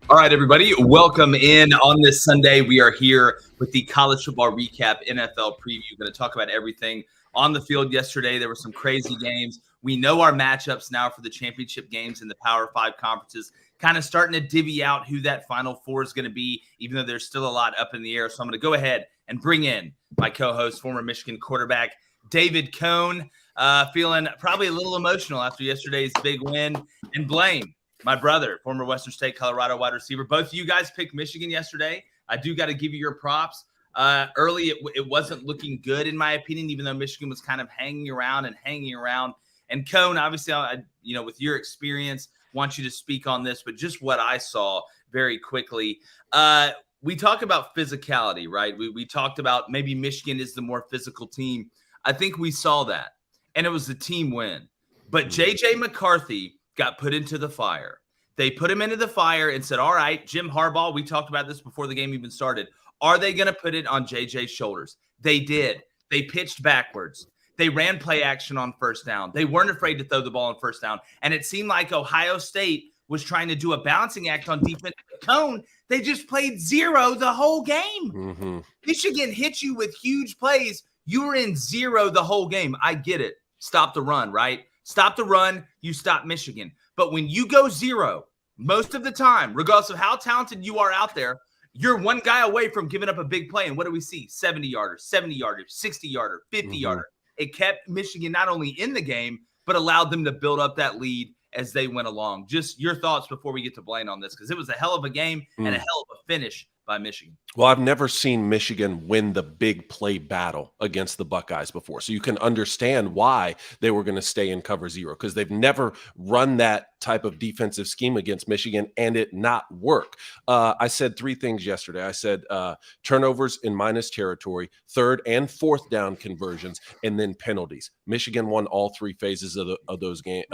All right, everybody, welcome in on this Sunday. We are here with the college football recap, NFL preview. Going to talk about everything on the field yesterday. There were some crazy games. We know our matchups now for the championship games in the Power 5 conferences, kind of starting to divvy out who that Final Four is going to be, even though there's still a lot up in the air. So I'm going to go ahead and bring in my co-host, former Michigan quarterback, David Cohn, feeling probably a little emotional after yesterday's big win, and Blaine, my brother, former Western State, Colorado wide receiver. Both of you guys picked Michigan yesterday. I do got to give you your props. Early, it wasn't looking good, in my opinion, even though Michigan was kind of hanging around. And Cone, obviously, with your experience, want you to speak on this, but just what I saw very quickly. We talk about physicality, right? We talked about maybe Michigan is the more physical team. I think we saw that, and it was a team win. But J.J. McCarthy got put into the fire. They put him into the fire and said, all right, Jim Harbaugh, we talked about this before the game even started. Are they going to put it on JJ's shoulders? They did. They pitched backwards. They ran play action on first down. They weren't afraid to throw the ball on first down. And it seemed like Ohio State was trying to do a balancing act on defense. Cone, they just played zero the whole game. Mm-hmm. Michigan hit you with huge plays. You were in zero the whole game. I get it. Stop the run, right? Stop the run, you stop Michigan. But when you go zero, most of the time, regardless of how talented you are out there, you're one guy away from giving up a big play. And what do we see? 70-yarder, 70-yarder, 60-yarder, 50-yarder. It kept Michigan not only in the game, but allowed them to build up that lead as they went along. Just your thoughts before we get to Blaine on this, because it was a hell of a game and a hell of a finish by Michigan. Well, I've never seen Michigan win the big play battle against the Buckeyes before. So you can understand why they were going to stay in cover zero, because they've never run that type of defensive scheme against Michigan and it not work. I said three things yesterday. I said turnovers in minus territory, third and fourth down conversions, and then penalties. Michigan won all three phases of those games,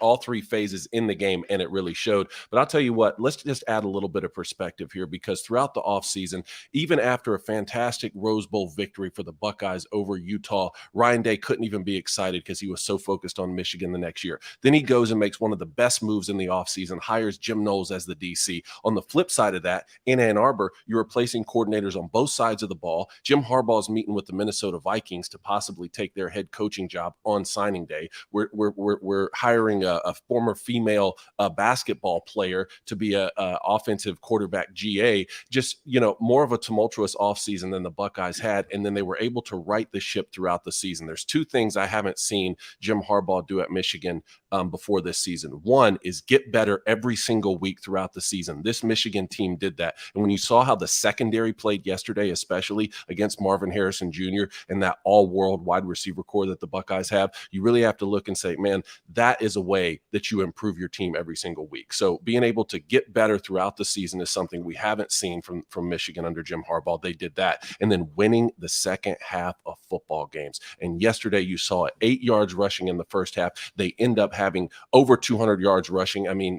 all three phases in the game, and it really showed. But I'll tell you what, let's just add a little bit of perspective here, because throughout the offseason, even after a fantastic Rose Bowl victory for the Buckeyes over Utah, Ryan Day couldn't even be excited because he was so focused on Michigan the next year. Then he goes and makes one of the best moves in the offseason, hires Jim Knowles as the DC. On the flip side of that, in Ann Arbor, you're replacing coordinators on both sides of the ball. Jim Harbaugh is meeting with the Minnesota Vikings to possibly take their head coaching job on signing day. We're hiring a former female basketball player to be a offensive quarterback GA. Just, more of a tumultuous offseason than the Buckeyes had, and then they were able to right the ship throughout the season. There's two things I haven't seen Jim Harbaugh do at Michigan before this season. One is get better every single week throughout the season. This Michigan team did that. And when you saw how the secondary played yesterday, especially against Marvin Harrison Jr. and that all-world wide receiver core that the Buckeyes have, you really have to look and say, man, that is a way that you improve your team every single week. So being able to get better throughout the season is something we haven't seen from Michigan under Jim Harbaugh. They did that. And then winning the second half of football games. And yesterday you saw 8 yards rushing in the first half. They end up having over 200 yards rushing. I mean,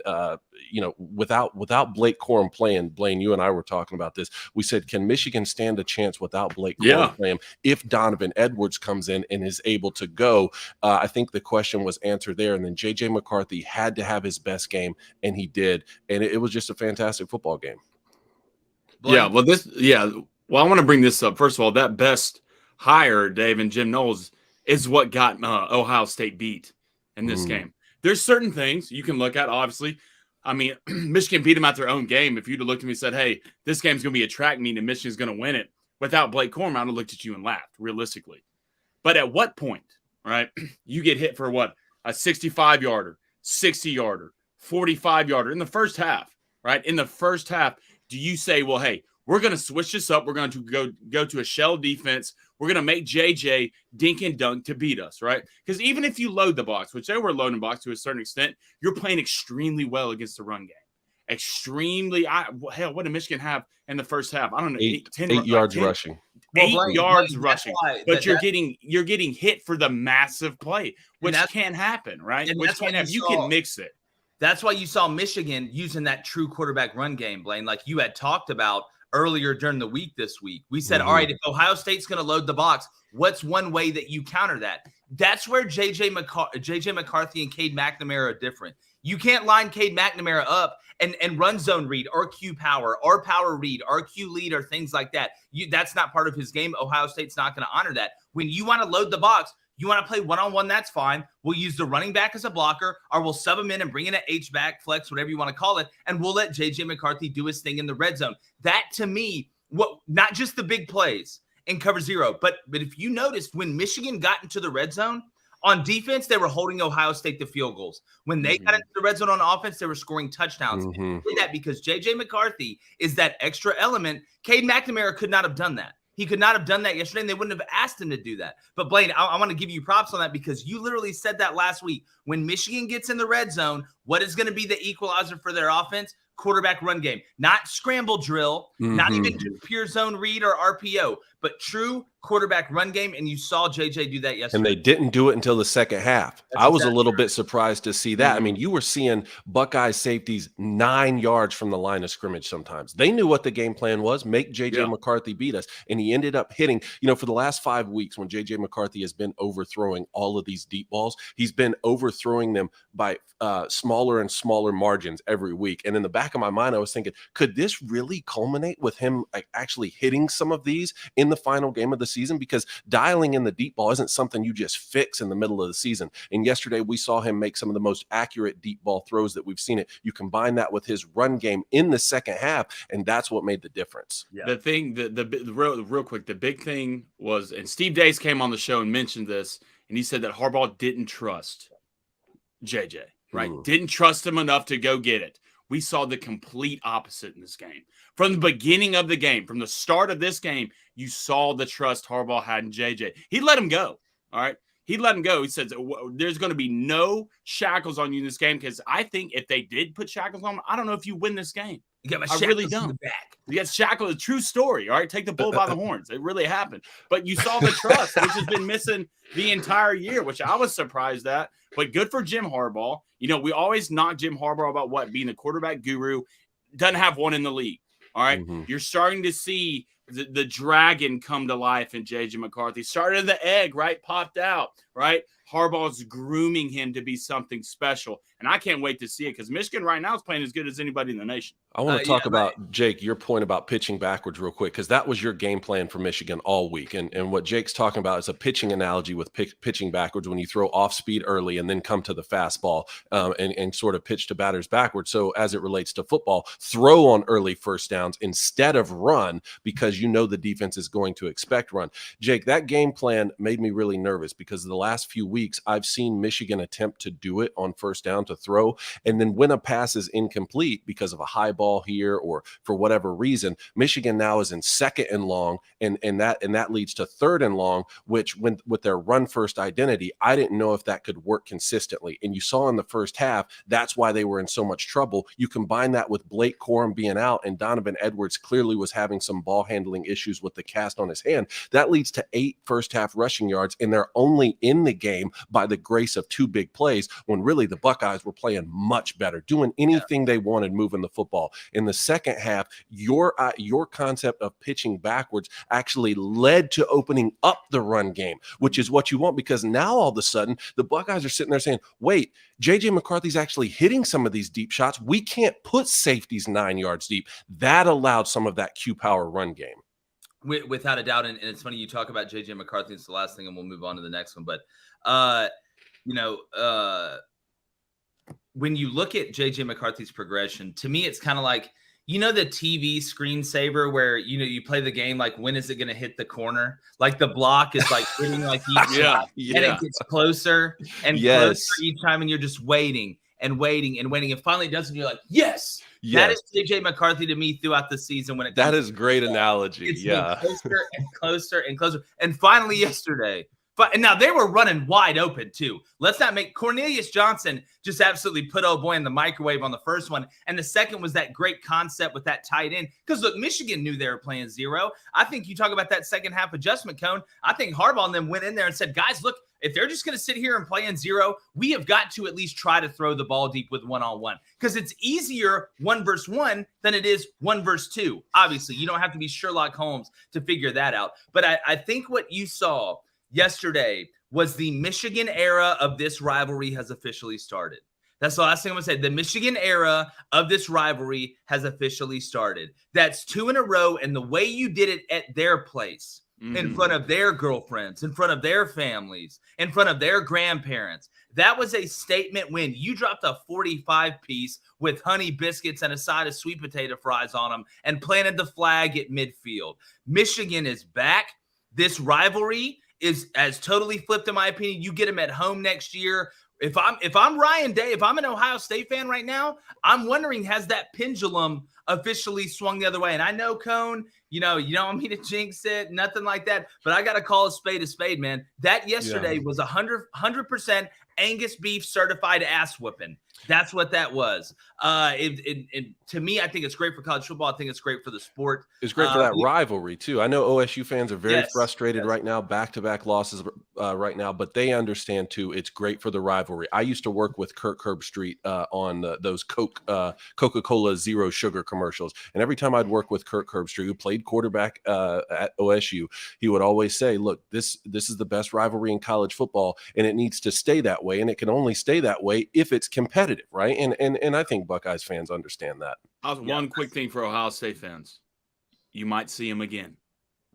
without Blake Corum playing, Blaine, you and I were talking about this. We said, can Michigan stand a chance without Blake Corum playing if Donovan Edwards comes in and is able to go? I think the question was answered there. And then J.J. McCarthy had to have his best game, and he did. And it was just a fantastic football game. Blaine? Well, I want to bring this up. First of all, that best hire, Dave, and Jim Knowles is what got Ohio State beat in this game. There's certain things you can look at, obviously. I mean, Michigan beat them at their own game. If you'd have looked at me and said, hey, this game's going to be a track meet and Michigan's going to win it without Blake Corum, I would have looked at you and laughed, realistically. But at what point, right, you get hit for what? A 65-yarder, 60-yarder, 45-yarder in the first half, right? In the first half, do you say, well, hey, we're going to switch this up. We're going to go to a shell defense. We're going to make JJ dink and dunk to beat us, right? Because even if you load the box, which they were loading the box to a certain extent, you're playing extremely well against the run game. Extremely. What did Michigan have in the first half? I don't know. 8 yards rushing. 8 yards rushing. But you're getting hit for the massive play, which can happen, right? Which can happen. You can mix it. That's why you saw Michigan using that true quarterback run game, Blaine, like you had talked about earlier during the week this week. We said, all right, if Ohio State's going to load the box, what's one way that you counter that? That's where J.J. McCarthy and Cade McNamara are different. You can't line Cade McNamara up and run zone read or Q power or power read or Q lead or things like that. That's not part of his game. Ohio State's not going to honor that. When you want to load the box, you want to play one-on-one, that's fine. We'll use the running back as a blocker, or we'll sub him in and bring in an H-back, flex, whatever you want to call it, and we'll let J.J. McCarthy do his thing in the red zone. That, to me, not just the big plays in cover zero, but if you noticed, when Michigan got into the red zone, on defense, they were holding Ohio State to field goals. When they got into the red zone on offense, they were scoring touchdowns. And they did that because J.J. McCarthy is that extra element. Cade McNamara could not have done that. He could not have done that yesterday, and they wouldn't have asked him to do that. But, Blaine, I want to give you props on that because you literally said that last week. When Michigan gets in the red zone, what is going to be the equalizer for their offense? Quarterback run game. Not scramble drill, not even pure zone read or RPO, but true quarterback run game, and you saw JJ do that yesterday. And they didn't do it until the second half. I was a little bit surprised to see that. I mean, you were seeing Buckeye safeties 9 yards from the line of scrimmage sometimes. They knew what the game plan was, make J.J. McCarthy beat us, and he ended up hitting, for the last 5 weeks when J.J. McCarthy has been overthrowing all of these deep balls, he's been overthrowing them by smaller and smaller margins every week. And in the back of my mind, I was thinking, could this really culminate with him actually hitting some of these in the final game of the season? Because dialing in the deep ball isn't something you just fix in the middle of the season. And yesterday we saw him make some of the most accurate deep ball throws that we've seen it. You combine that with his run game in the second half, and that's what made the difference. Yeah. The thing, the real quick, the big thing was, and Steve Dace came on the show and mentioned this, and he said that Harbaugh didn't trust JJ, right? Didn't trust him enough to go get it. We saw the complete opposite in this game. From the beginning of the game, from the start of this game, you saw the trust Harbaugh had in JJ. He let him go, all right? He let him go. He said, there's going to be no shackles on you in this game because I think if they did put shackles on him, I don't know if you win this game. I really don't. You got shackled. A true story, all right? Take the bull by the horns. It really happened. But you saw the trust, which has been missing the entire year, which I was surprised at. But good for Jim Harbaugh. We always knock Jim Harbaugh about being a quarterback guru. Doesn't have one in the league, all right? You're starting to see the dragon come to life in J.J. McCarthy. Started the egg, right? Popped out, right? Harbaugh's grooming him to be something special. And I can't wait to see it because Michigan right now is playing as good as anybody in the nation. I want to talk about, Jake, your point about pitching backwards real quick, because that was your game plan for Michigan all week. And what Jake's talking about is a pitching analogy with pitching backwards when you throw off speed early and then come to the fastball and sort of pitch to batters backwards. So as it relates to football, throw on early first downs instead of run because the defense is going to expect run. Jake, that game plan made me really nervous because the last few weeks I've seen Michigan attempt to do it on first down to throw. And then when a pass is incomplete because of a high ball here or for whatever reason, Michigan now is in second and long, and that leads to third and long, which with their run first identity, I didn't know if that could work consistently. And you saw in the first half, that's why they were in so much trouble. You combine that with Blake Corum being out, and Donovan Edwards clearly was having some ball handling issues with the cast on his hand. That leads to 8 first half rushing yards, and they're only in the game by the grace of 2 big plays when really the Buckeyes were playing much better, doing anything they wanted, moving the football. In the second half, your concept of pitching backwards actually led to opening up the run game, which is what you want, because now all of a sudden the Buckeyes are sitting there saying, wait, J.J. McCarthy's actually hitting some of these deep shots. We can't put safeties 9 yards deep. That allowed some of that Q power run game. Without a doubt. And it's funny you talk about J.J. McCarthy. It's the last thing, and we'll move on to the next one. But, when you look at J.J. McCarthy's progression, to me, it's kind of like, the TV screensaver where, you play the game, like, when is it going to hit the corner? Like the block is like hitting like each time, and it gets closer and closer each time. And you're just waiting and waiting and waiting. And finally it does. And you're like, yes. That is J.J. McCarthy to me throughout the season. When that is great analogy. It's closer and closer and closer. And finally yesterday, and now they were running wide open too. Let's not make Cornelius Johnson just absolutely put old boy in the microwave on the first one. And the second was that great concept with that tight end. Because look, Michigan knew they were playing zero. I think you talk about that second half adjustment cone. I think Harbaugh and them went in there and said, guys, look, if they're just going to sit here and play in zero, we have got to at least try to throw the ball deep with one-on-one, because it's easier 1 versus 1 than it is 1 versus 2. Obviously, you don't have to be Sherlock Holmes to figure that out. But I think what you saw yesterday was the Michigan era of this rivalry has officially started. That's the last thing I'm going to say. The Michigan era of this rivalry has officially started. That's 2 in a row, and the way you did it at their place, in front of their girlfriends, in front of their families, in front of their grandparents, that was a statement win. You dropped a 45-piece with honey biscuits and a side of sweet potato fries on them and planted the flag at midfield. Michigan is back. This rivalry has totally flipped, in my opinion. You get them at home next year. If I'm Ryan Day, if I'm an Ohio State fan right now, I'm wondering, has that pendulum officially swung the other way? And I know, Cone, you don't want me to jinx it, nothing like that, but I got to call a spade, man. That yesterday was 100% Angus beef certified ass whooping. That's what that was. To me, I think it's great for college football. I think it's great for the sport. It's great for that rivalry, too. I know OSU fans are very frustrated right now, back-to-back losses right now, but they understand, too, it's great for the rivalry. I used to work with Kirk Herbstreit on those Coca-Cola Zero Sugar commercials, and every time I'd work with Kirk Herbstreit, who played quarterback at OSU, he would always say, look, this is the best rivalry in college football, and it needs to stay that way, and it can only stay that way if it's competitive. Right. And I think Buckeyes fans understand that. One quick thing for Ohio State fans. You might see them again.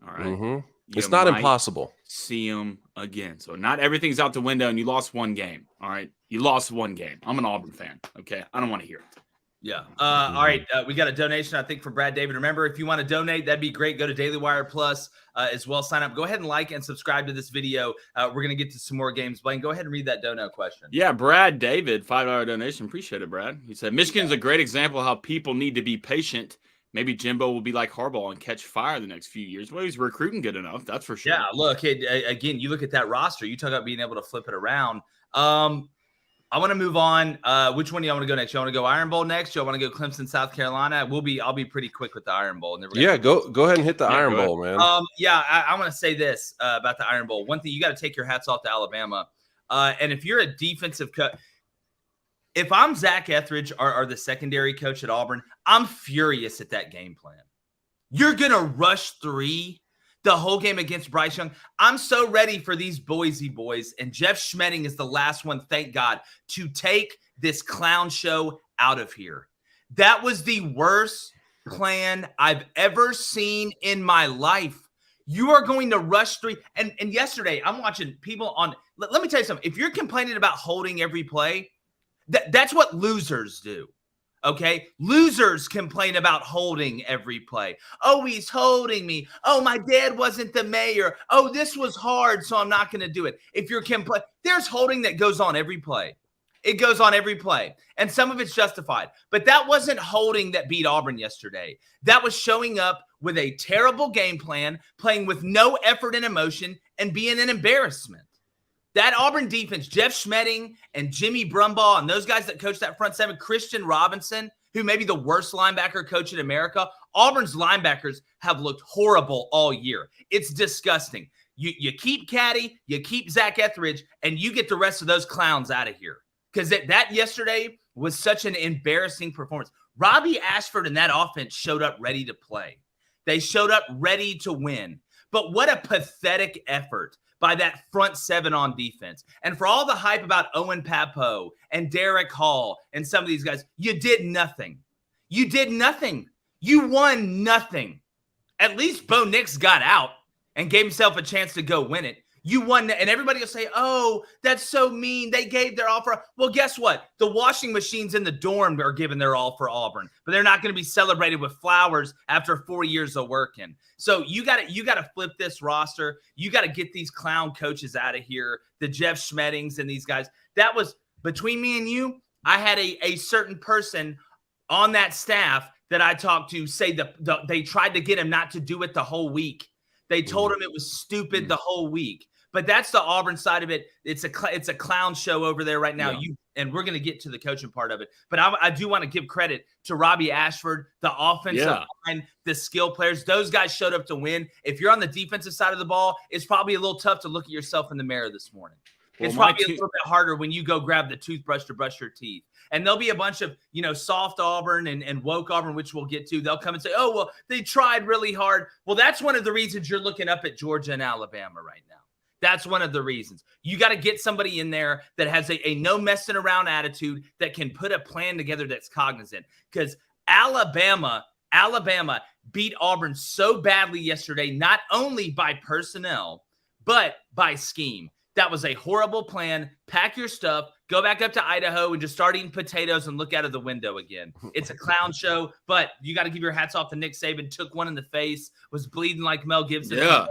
All right. Mm-hmm. It's not impossible. See them again. So not everything's out the window and you lost one game. All right. You lost one game. I'm an Auburn fan. Okay. I don't want to hear it. Yeah. All right. We got a donation, I think, for Brad David. Remember, if you want to donate, that'd be great. Go to Daily Wire Plus as well. Sign up. Go ahead and like and subscribe to this video. We're going to get to some more games. Blaine, go ahead and read that dono question. Yeah, Brad David, $5 donation. Appreciate it, Brad. He said, Michigan's a great example of how people need to be patient. Maybe Jimbo will be like Harbaugh and catch fire the next few years. Well, he's recruiting good enough. That's for sure. Yeah, look, again, you look at that roster. You talk about being able to flip it around. I want to move on. Which one do you want to go next? You want to go Iron Bowl next? You want to go Clemson, South Carolina? I'll be pretty quick with the Iron Bowl. Go ahead and hit the Iron Bowl, man. I want to say this about the Iron Bowl. One thing, you got to take your hats off to Alabama. And if you're a defensive coach, if I'm Zach Etheridge or the secondary coach at Auburn, I'm furious at that game plan. You're going to rush 3 the whole game against Bryce Young. I'm so ready for these Boise boys, and Jeff Schmedding is the last one, thank God, to take this clown show out of here. That was the worst plan I've ever seen in my life. You are going to rush 3. And yesterday, I'm watching people on – let me tell you something. If you're complaining about holding every play, that's what losers do. Okay, losers complain about holding every play. Oh, he's holding me. Oh, my dad wasn't the mayor. Oh, this was hard, so I'm not going to do it. If you're complaining, there's holding that goes on every play. It goes on every play, and some of it's justified. But that wasn't holding that beat Auburn yesterday. That was showing up with a terrible game plan, playing with no effort and emotion, and being an embarrassment. That Auburn defense, Jeff Schmedding and Jimmy Brumbaugh and those guys that coach that front seven, Christian Robinson, who may be the worst linebacker coach in America, Auburn's linebackers have looked horrible all year. It's disgusting. You keep Caddy, you keep Zach Etheridge, and you get the rest of those clowns out of here. Because that yesterday was such an embarrassing performance. Robbie Ashford and that offense showed up ready to play. They showed up ready to win. But what a pathetic effort by that front 7 on defense. And for all the hype about Owen Papo and Derek Hall and some of these guys, you did nothing. You did nothing. You won nothing. At least Bo Nix got out and gave himself a chance to go win it. You won, and everybody will say, oh, that's so mean. They gave their all for – well, guess what? The washing machines in the dorm are giving their all for Auburn, but they're not going to be celebrated with flowers after 4 years of working. So you got to flip this roster. You got to get these clown coaches out of here, the Jeff Schmeddings and these guys. That was – between me and you, I had a certain person on that staff that I talked to say they tried to get him not to do it the whole week. They told him it was stupid the whole week. But that's the Auburn side of it. It's a clown show over there right now. Yeah. And we're going to get to the coaching part of it. But I do want to give credit to Robbie Ashford, the offensive line, the skill players. Those guys showed up to win. If you're on the defensive side of the ball, it's probably a little tough to look at yourself in the mirror this morning. It's probably a little bit harder when you go grab the toothbrush to brush your teeth. And there'll be a bunch of, soft Auburn and woke Auburn, which we'll get to. They'll come and say, oh, well, they tried really hard. Well, that's one of the reasons you're looking up at Georgia and Alabama right now. That's one of the reasons. You got to get somebody in there that has a no messing around attitude, that can put a plan together that's cognizant. Because Alabama beat Auburn so badly yesterday, not only by personnel, but by scheme. That was a horrible plan. Pack your stuff, go back up to Idaho, and just start eating potatoes and look out of the window again. It's a clown show, but you got to give your hats off to Nick Saban. Took one in the face, was bleeding like Mel Gibson. Yeah.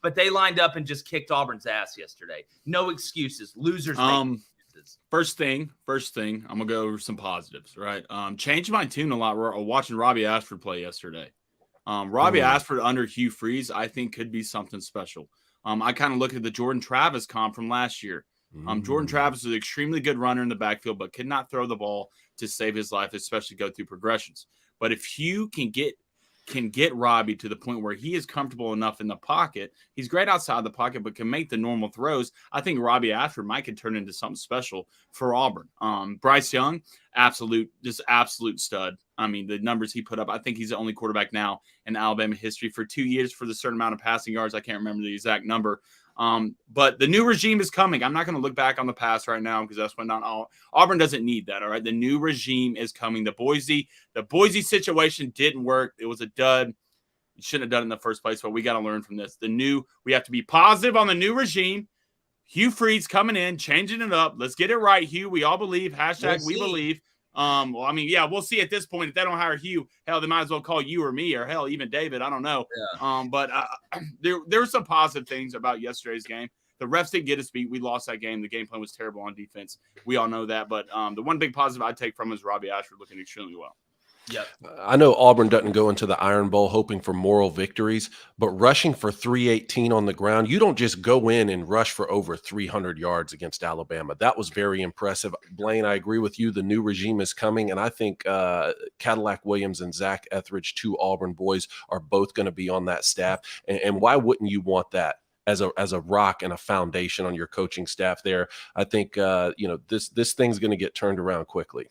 But they lined up and just kicked Auburn's ass yesterday. No excuses. Losers make excuses. First thing, I'm going to go over some positives, right? Changed my tune a lot watching Robbie Ashford play yesterday. Robbie Ashford under Hugh Freeze, I think, could be something special. I kind of look at the Jordan Travis comp from last year. Jordan Travis is an extremely good runner in the backfield, but could not throw the ball to save his life, especially go through progressions. But if Hugh can get Robbie to the point where he is comfortable enough in the pocket, he's great outside the pocket, but can make the normal throws. I think Robbie Ashford might could turn into something special for Auburn. Bryce Young, absolute stud. I mean, the numbers he put up, I think he's the only quarterback now in Alabama history for 2 years for the certain amount of passing yards. I can't remember the exact number. But the new regime is coming. I'm not going to look back on the past right now because that's what not all. Auburn doesn't need that. All right. The new regime is coming. The Boise situation didn't work. It was a dud. You shouldn't have done it in the first place, but we got to learn from this. We have to be positive on the new regime. Hugh Freeze coming in, changing it up. Let's get it right, Hugh. We all believe. # we believe. Well, I mean, yeah, we'll see at this point. If they don't hire Hugh, hell, they might as well call you or me or hell, even David. I don't know. Yeah. But there were some positive things about yesterday's game. The refs didn't get us beat. We lost that game. The game plan was terrible on defense. We all know that. But the one big positive I take from is Robbie Ashford looking extremely well. Yep. I know Auburn doesn't go into the Iron Bowl hoping for moral victories, but rushing for 318 on the ground, you don't just go in and rush for over 300 yards against Alabama. That was very impressive. Blaine, I agree with you. The new regime is coming, and I think Cadillac Williams and Zach Etheridge, 2 Auburn boys, are both going to be on that staff. And why wouldn't you want that as a rock and a foundation on your coaching staff there? I think this thing's going to get turned around quickly.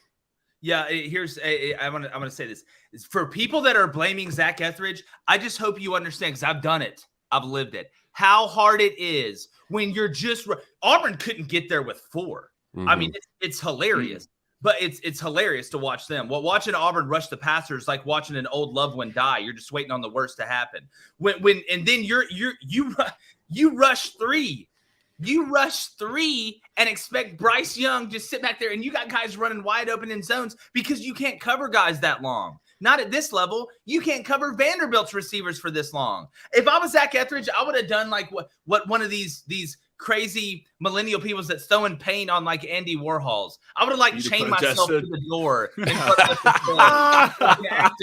Yeah, I want to say this. For people that are blaming Zach Etheridge, I just hope you understand, because I've done it. I've lived it. How hard it is when you're just – Auburn couldn't get there with 4. Mm-hmm. I mean, it's hilarious. But it's hilarious to watch them. Well, watching Auburn rush the passer is like watching an old loved one die. You're just waiting on the worst to happen. And then you rush 3. You rush 3 and expect Bryce Young just sit back there, and you got guys running wide open in zones because you can't cover guys that long. Not at this level. You can't cover Vanderbilt's receivers for this long. If I was Zach Etheridge, I would have done like what one of these crazy millennial people that's throwing paint on like Andy Warhol's. I would have chained myself to the door in front of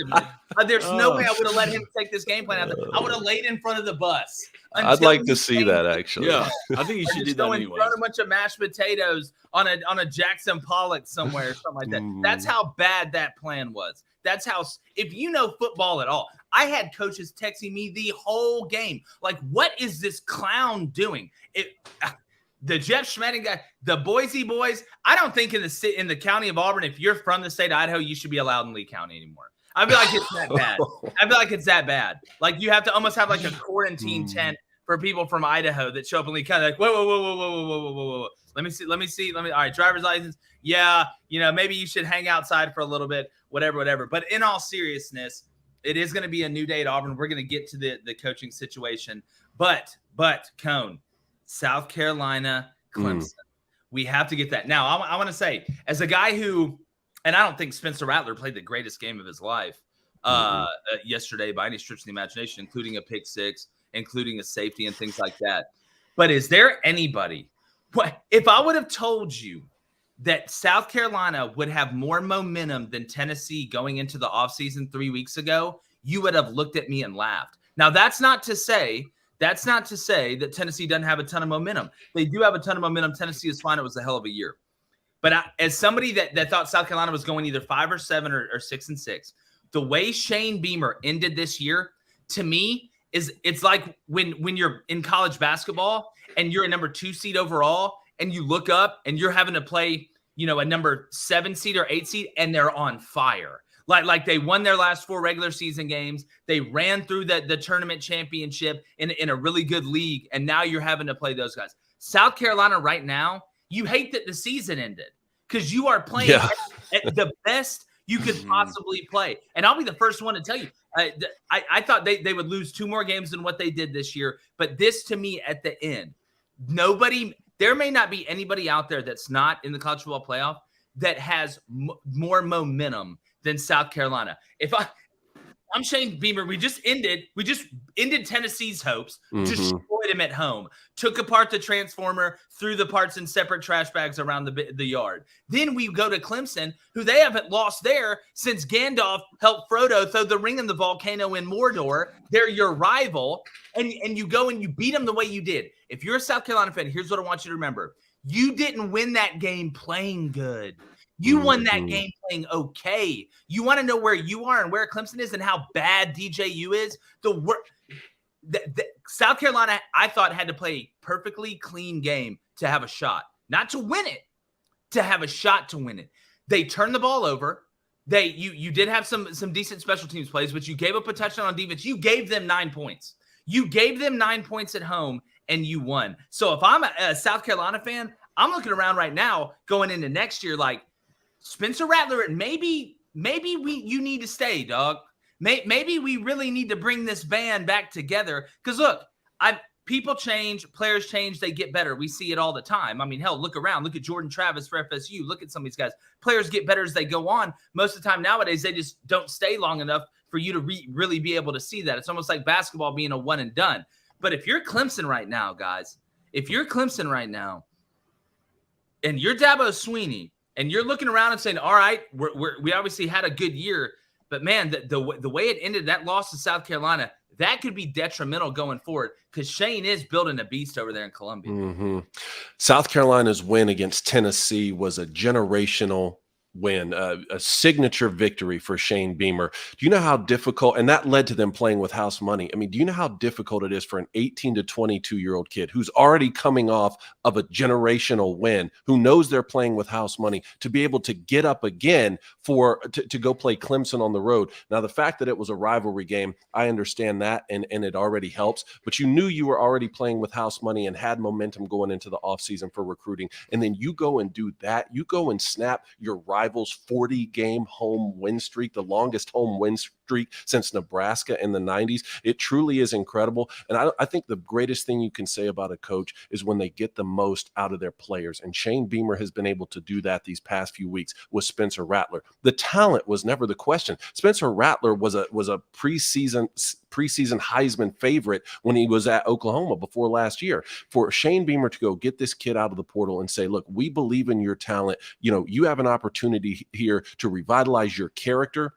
the there's no way I would have let him take this game plan out there. I would have laid in front of the bus. I'd like to see that, actually. Yeah, I think you should do that anyway. Throw a bunch of mashed potatoes on a Jackson Pollock somewhere or something like that. That's how bad that plan was. That's how, if you know football at all, I had coaches texting me the whole game. Like, what is this clown doing? The Jeff Schmedding guy, the Boise boys, I don't think in the county of Auburn, if you're from the state of Idaho, you should be allowed in Lee County anymore. I feel like it's that bad. I feel like it's that bad. Like, you have to almost have like a quarantine tent for people from Idaho that show up in Lee County. Like, whoa. Let me see. All right, driver's license. Yeah, maybe you should hang outside for a little bit, whatever. But in all seriousness, it is going to be a new day at Auburn. We're going to get to the coaching situation. But Cone, South Carolina, Clemson. We have to get that. Now, I want to say, as a guy who, and I don't think Spencer Rattler played the greatest game of his life yesterday by any stretch of the imagination, including a pick 6, including a safety and things like that. But is there anybody – if I would have told you that South Carolina would have more momentum than Tennessee going into the offseason 3 weeks ago, you would have looked at me and laughed. Now, that's not to say that Tennessee doesn't have a ton of momentum. They do have a ton of momentum. Tennessee is fine. It was a hell of a year. But as somebody that thought South Carolina was going either 5 or 7 or 6-6, the way Shane Beamer ended this year, to me, it's like when you're in college basketball and you're a number 2 seed overall and you look up and you're having to play, a number 7 seed or 8 seed and they're on fire. Like they won their last 4 regular season games. They ran through the tournament championship in a really good league, and now you're having to play those guys. South Carolina right now, you hate that the season ended because you are playing at the best you could possibly play. And I'll be the first one to tell you, I thought they would lose 2 more games than what they did this year. But this, to me, at the end, there may not be anybody out there that's not in the college football playoff that has more momentum than South Carolina. I'm Shane Beamer. We just ended Tennessee's hopes, destroyed him at home, took apart the transformer, threw the parts in separate trash bags around the yard. Then we go to Clemson, who they haven't lost there since Gandalf helped Frodo throw the ring in the volcano in Mordor. They're your rival, and you go and you beat them the way you did. If you're a South Carolina fan, here's what I want you to remember. You didn't win that game playing good. You won that game playing okay. You want to know where you are and where Clemson is and how bad DJU is? South Carolina, I thought, had to play a perfectly clean game to have a shot. Not to win it, to have a shot to win it. They turned the ball over. You did have some decent special teams plays, but you gave up a touchdown on defense. You gave them 9 points. You gave them 9 points at home, and you won. So if I'm a South Carolina fan, I'm looking around right now going into next year like, Spencer Rattler, and maybe you need to stay, dog. Maybe we really need to bring this band back together. Because look, people change, players change, they get better. We see it all the time. I mean, hell, look around. Look at Jordan Travis for FSU. Look at some of these guys. Players get better as they go on. Most of the time nowadays, they just don't stay long enough for you to really be able to see that. It's almost like basketball being a one and done. But if you're Clemson right now, guys, and you're Dabo Swinney, and you're looking around and saying, all right, we obviously had a good year, but man, the way it ended, that loss to South Carolina, that could be detrimental going forward because Shane is building a beast over there in Columbia. South Carolina's win against Tennessee was a generational win, a signature victory for Shane Beamer. Do you know how difficult, and that led to them playing with house money. I mean, do you know how difficult it is for an 18 to 22-year-old kid who's already coming off of a generational win, who knows they're playing with house money, to be able to get up again to go play Clemson on the road? Now, the fact that it was a rivalry game, I understand that, and it already helps, but you knew you were already playing with house money and had momentum going into the offseason for recruiting, and then you go and do that. You go and snap your rival's 40-game home win streak, the longest home win streak since Nebraska in the 90s. It truly is incredible. And I think the greatest thing you can say about a coach is when they get the most out of their players. And Shane Beamer has been able to do that these past few weeks with Spencer Rattler. The talent was never the question. Spencer Rattler was a preseason Heisman favorite when he was at Oklahoma before last year. For Shane Beamer to go get this kid out of the portal and say, look, we believe in your talent. You know, you have an opportunity here to revitalize your character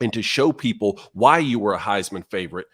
and to show people why you were a Heisman favorite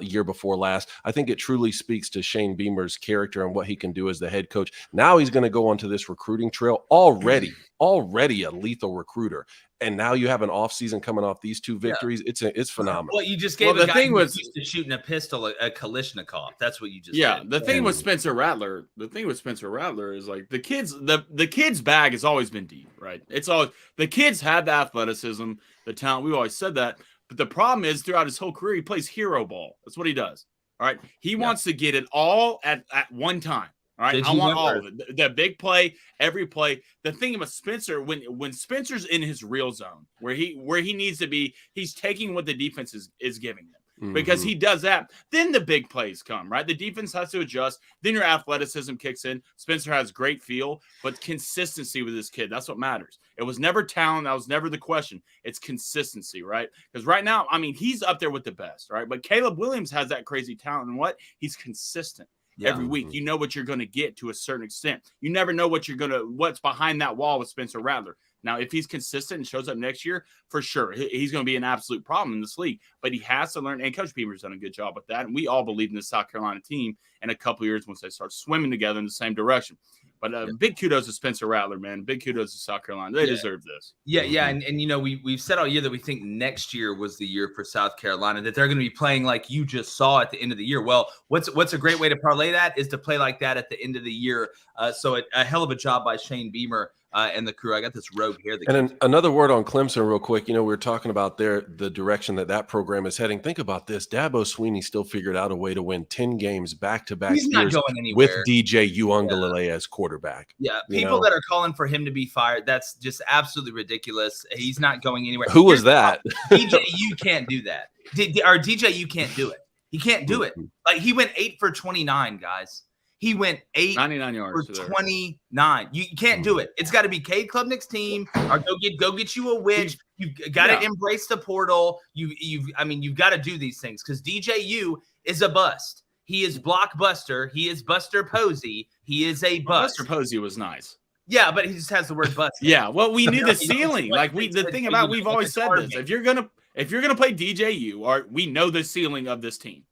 year before last. I think it truly speaks to Shane Beamer's character and what he can do as the head coach. Now he's going to go onto this recruiting trail, already a lethal recruiter. And now you have an offseason coming off these 2 victories. Yeah. It's phenomenal. Well, you just gave a guy who was used to shooting a pistol a Kalashnikov. That's what you just did. The thing with Spencer Rattler is like the kid's bag has always been deep, right? It's always the kids have the athleticism, the talent. We've always said that. But the problem is throughout his whole career, he plays hero ball. That's what he does. All right. He wants to get it all at one time. All right, I want all of it. The big play, every play. The thing about Spencer, when Spencer's in his real zone, where he needs to be, he's taking what the defense is giving him. Because he does that, then the big plays come, right? The defense has to adjust. Then your athleticism kicks in. Spencer has great feel, but consistency with this kid, that's what matters. It was never talent. That was never the question. It's consistency, right? Because right now, I mean, he's up there with the best, right? But Caleb Williams has that crazy talent. And what? He's consistent. Every week, you know what you're going to get to a certain extent. You never know what's behind that wall with Spencer Rattler. Now, if he's consistent and shows up next year, for sure, he's going to be an absolute problem in this league. But he has to learn, and Coach Beamer's done a good job with that. And we all believe in the South Carolina team in a couple of years once they start swimming together in the same direction. But big kudos to Spencer Rattler, man. Big kudos to South Carolina. They deserve this. And you know, we've said all year that we think next year was the year for South Carolina, that they're going to be playing like you just saw at the end of the year. Well, what's a great way to parlay that is to play like that at the end of the year. So a hell of a job by Shane Beamer and the crew. I got this robe here. And another word on Clemson real quick. We were talking about the direction that program is heading. Think about this. Dabo Swinney still figured out a way to win 10 games back-to-back years going with DJ Uiagalelei as quarterback. Yeah, people that are calling for him to be fired, that's just absolutely ridiculous. He's not going anywhere. Who was that? DJ, you can't do that. DJ, you can't do it. He can't do it. Like, he went 8 for 29, guys. He went 99 yards for 29. You can't do it. It's got to be Cade Klubnik's team, or go get you a witch. You've got to embrace the portal. You've got to do these things, because DJU is a bust. He is blockbuster. He is Buster Posey. He is a bust. Buster Posey was nice. Yeah, but he just has the word bust. Yeah, well, we knew the ceiling. Like, the thing about, we've always said this. If you're gonna play DJU, or we know the ceiling of this team.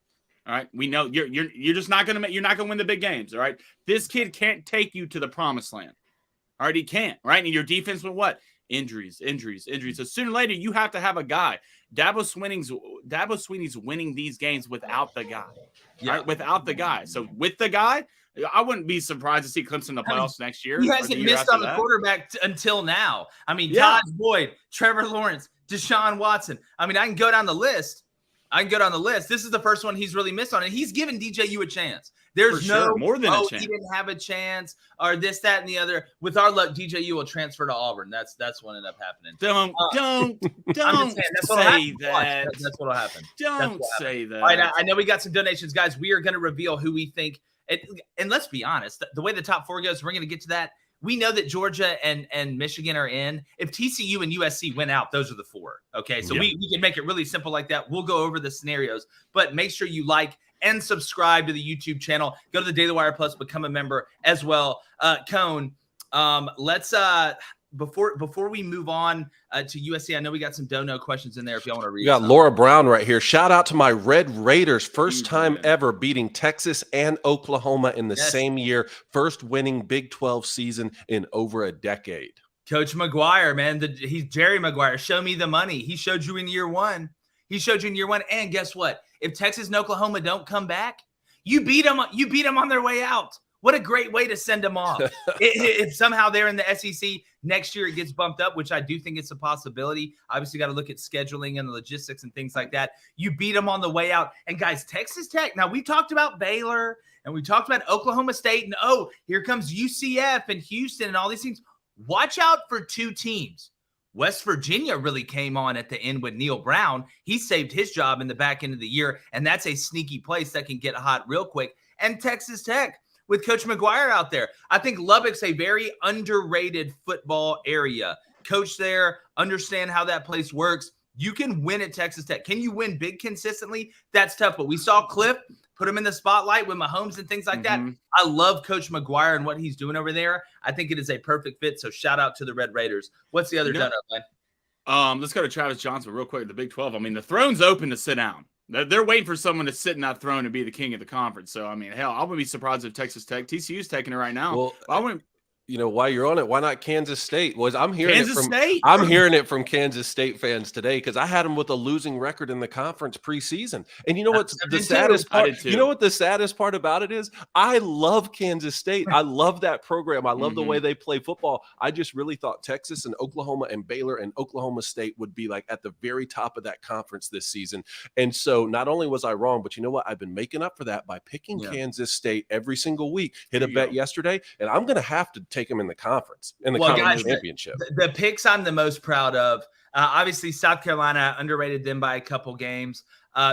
All right, we know you're just not gonna win the big games. All right, this kid can't take you to the promised land. All right, he can't. Right, and your defense with what? Injuries. So sooner or later, you have to have a guy. Dabo Swinney's winning these games without the guy. Yeah. Right, without the guy. So with the guy, I wouldn't be surprised to see Clemson in the playoffs next year. He hasn't missed on the quarterback until now. Todd Boyd, Trevor Lawrence, Deshaun Watson. I can go down the list. This is the first one he's really missed on, and he's given DJU a chance. There's more than a chance. He didn't have a chance, or this, that, and the other. With our luck, DJU will transfer to Auburn. That's what ended up happening. Don't say that. That's what'll happen. Don't say that. All right, I know we got some donations, guys. We are going to reveal who we think. And let's be honest, the way the top 4 goes, we're going to get to that. We know that Georgia and Michigan are in. If TCU and USC went out, those are the 4. Okay, so we can make it really simple like that. We'll go over the scenarios, but make sure you like and subscribe to the YouTube channel. Go to the Daily Wire Plus, become a member as well. Cone, let's before we move on to USC, I know we got some dono questions in there if y'all want to read. We got Laura Brown right here. Shout out to my Red Raiders. First time ever beating Texas and Oklahoma in the same year. First winning Big 12 season in over a decade. Coach McGuire, man. He's Jerry Maguire. Show me the money. He showed you in year 1. And guess what? If Texas and Oklahoma don't come back, you beat them on their way out. What a great way to send them off. If somehow they're in the SEC next year, it gets bumped up, which I do think it's a possibility. Obviously, got to look at scheduling and the logistics and things like that. You beat them on the way out. And guys, Texas Tech. Now, we talked about Baylor and we talked about Oklahoma State. And here comes UCF and Houston and all these things. Watch out for 2 teams. West Virginia really came on at the end with Neil Brown. He saved his job in the back end of the year. And that's a sneaky place that can get hot real quick. And Texas Tech, with Coach McGuire out there. I think Lubbock's a very underrated football area. Coach there, understand how that place works. You can win at Texas Tech. Can you win big consistently? That's tough. But we saw Cliff put him in the spotlight with Mahomes and things like that. I love Coach McGuire and what he's doing over there. I think it is a perfect fit. So shout out to the Red Raiders. What's the other donut, man? Let's go to Travis Johnson real quick. The Big 12. The throne's open to sit down. They're waiting for someone to sit in that throne and be the king of the conference. So, hell, I wouldn't be surprised if Texas Tech, TCU's taking it right now. Well, I wouldn't. While you're on it, why not Kansas State? I'm hearing it from Kansas State fans today, because I had them with a losing record in the conference preseason. And you know what's the saddest part? You know what the saddest part about it is? I love Kansas State. I love that program. I love the way they play football. I just really thought Texas and Oklahoma and Baylor and Oklahoma State would be like at the very top of that conference this season. And so not only was I wrong, but you know what? I've been making up for that by picking Kansas State every single week. Hit a bet yesterday, and I'm going to have to take them in the conference, conference championship. The picks I'm the most proud of, obviously South Carolina, underrated them by a couple games.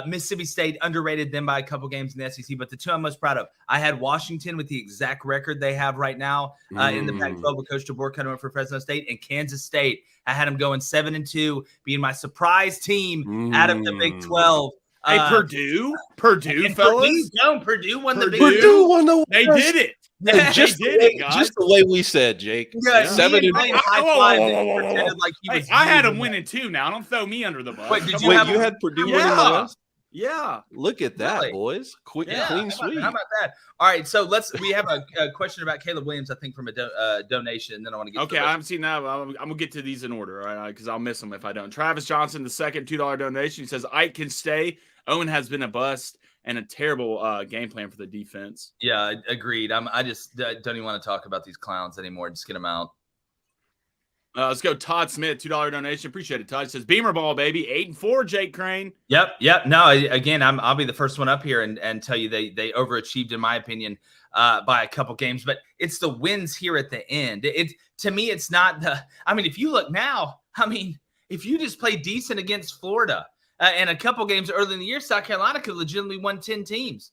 Mississippi State, underrated them by a couple games in the SEC. But the 2 I'm most proud of, I had Washington with the exact record they have right now in the Pac-12 with Coach DeBoer coming for Fresno State, and Kansas State. I had them going 7-2, being my surprise team out of the Big 12. Hey, Purdue, fellas. Purdue won the Big 12. Purdue won the. They did it. Just the way we said, Jake. Yeah, 7-2. I had them winning too. Now don't throw me under the bus. Wait, you had Purdue winning the West? Yeah. Look at that, boys. Clean sweep. How about that? All right, so we have a question about Caleb Williams, I think, from a donation, and then I want to get to I'm seeing that. I'm going to get to these in order, all right, because I'll miss them if I don't. Travis Johnson, the second $2 donation, he says, Ike can stay. Owen has been a bust and a terrible game plan for the defense. Yeah, agreed. I just don't even want to talk about these clowns anymore. Just get them out. Let's go. Todd Smith, $2 donation. Appreciate it, Todd. Says Beamer ball, baby. 8-4, Jake Crane. Yep. No, again, I'll be the first one up here and tell you they overachieved, in my opinion, by a couple games. But it's the wins here at the end. To me, it's not the. I mean, if you look now, if you just play decent against Florida and a couple games early in the year, South Carolina could legitimately won 10 games.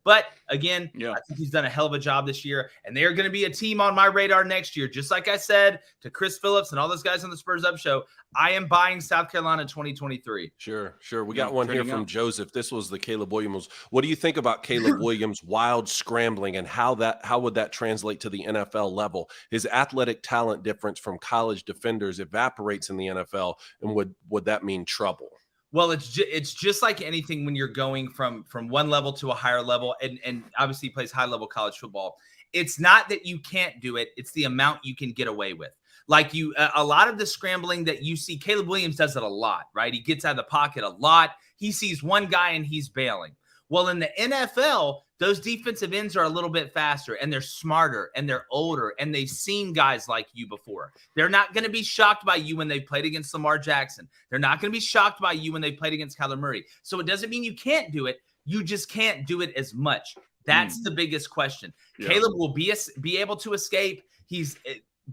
But again, I think he's done a hell of a job this year, and they are going to be a team on my radar next year. Just like I said to Chris Phillips and all those guys on the Spurs Up Show, I am buying South Carolina 2023. Sure. We got one here from Joseph. This was the Caleb Williams. What do you think about Caleb Williams' wild scrambling and how would that translate to the NFL level? His athletic talent difference from college defenders evaporates in the NFL, and would that mean trouble? Well, it's just like anything when you're going from one level to a higher level, and obviously he plays high-level college football. It's not that you can't do it. It's the amount you can get away with. Like a lot of the scrambling that you see, Caleb Williams does it a lot, right? He gets out of the pocket a lot. He sees one guy and he's bailing. Well, in the NFL, those defensive ends are a little bit faster, and they're smarter, and they're older, and they've seen guys like you before. They're not going to be shocked by you when they played against Lamar Jackson. They're not going to be shocked by you when they played against Kyler Murray. So it doesn't mean you can't do it. You just can't do it as much. That's the biggest question. Yeah. Caleb will be able to escape.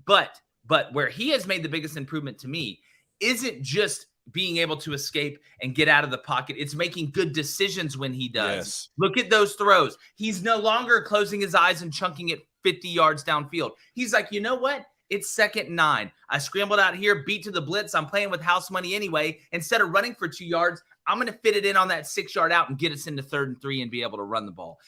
But where he has made the biggest improvement to me isn't just being able to escape and get out of the pocket. It's making good decisions when he does. Yes. Look at those throws. He's no longer closing his eyes and chunking it 50 yards downfield. He's like, you know what? It's 2nd and 9. I scrambled out here, beat to the blitz. I'm playing with house money anyway. Instead of running for 2 yards, I'm going to fit it in on that 6-yard out and get us into 3rd and 3 and be able to run the ball.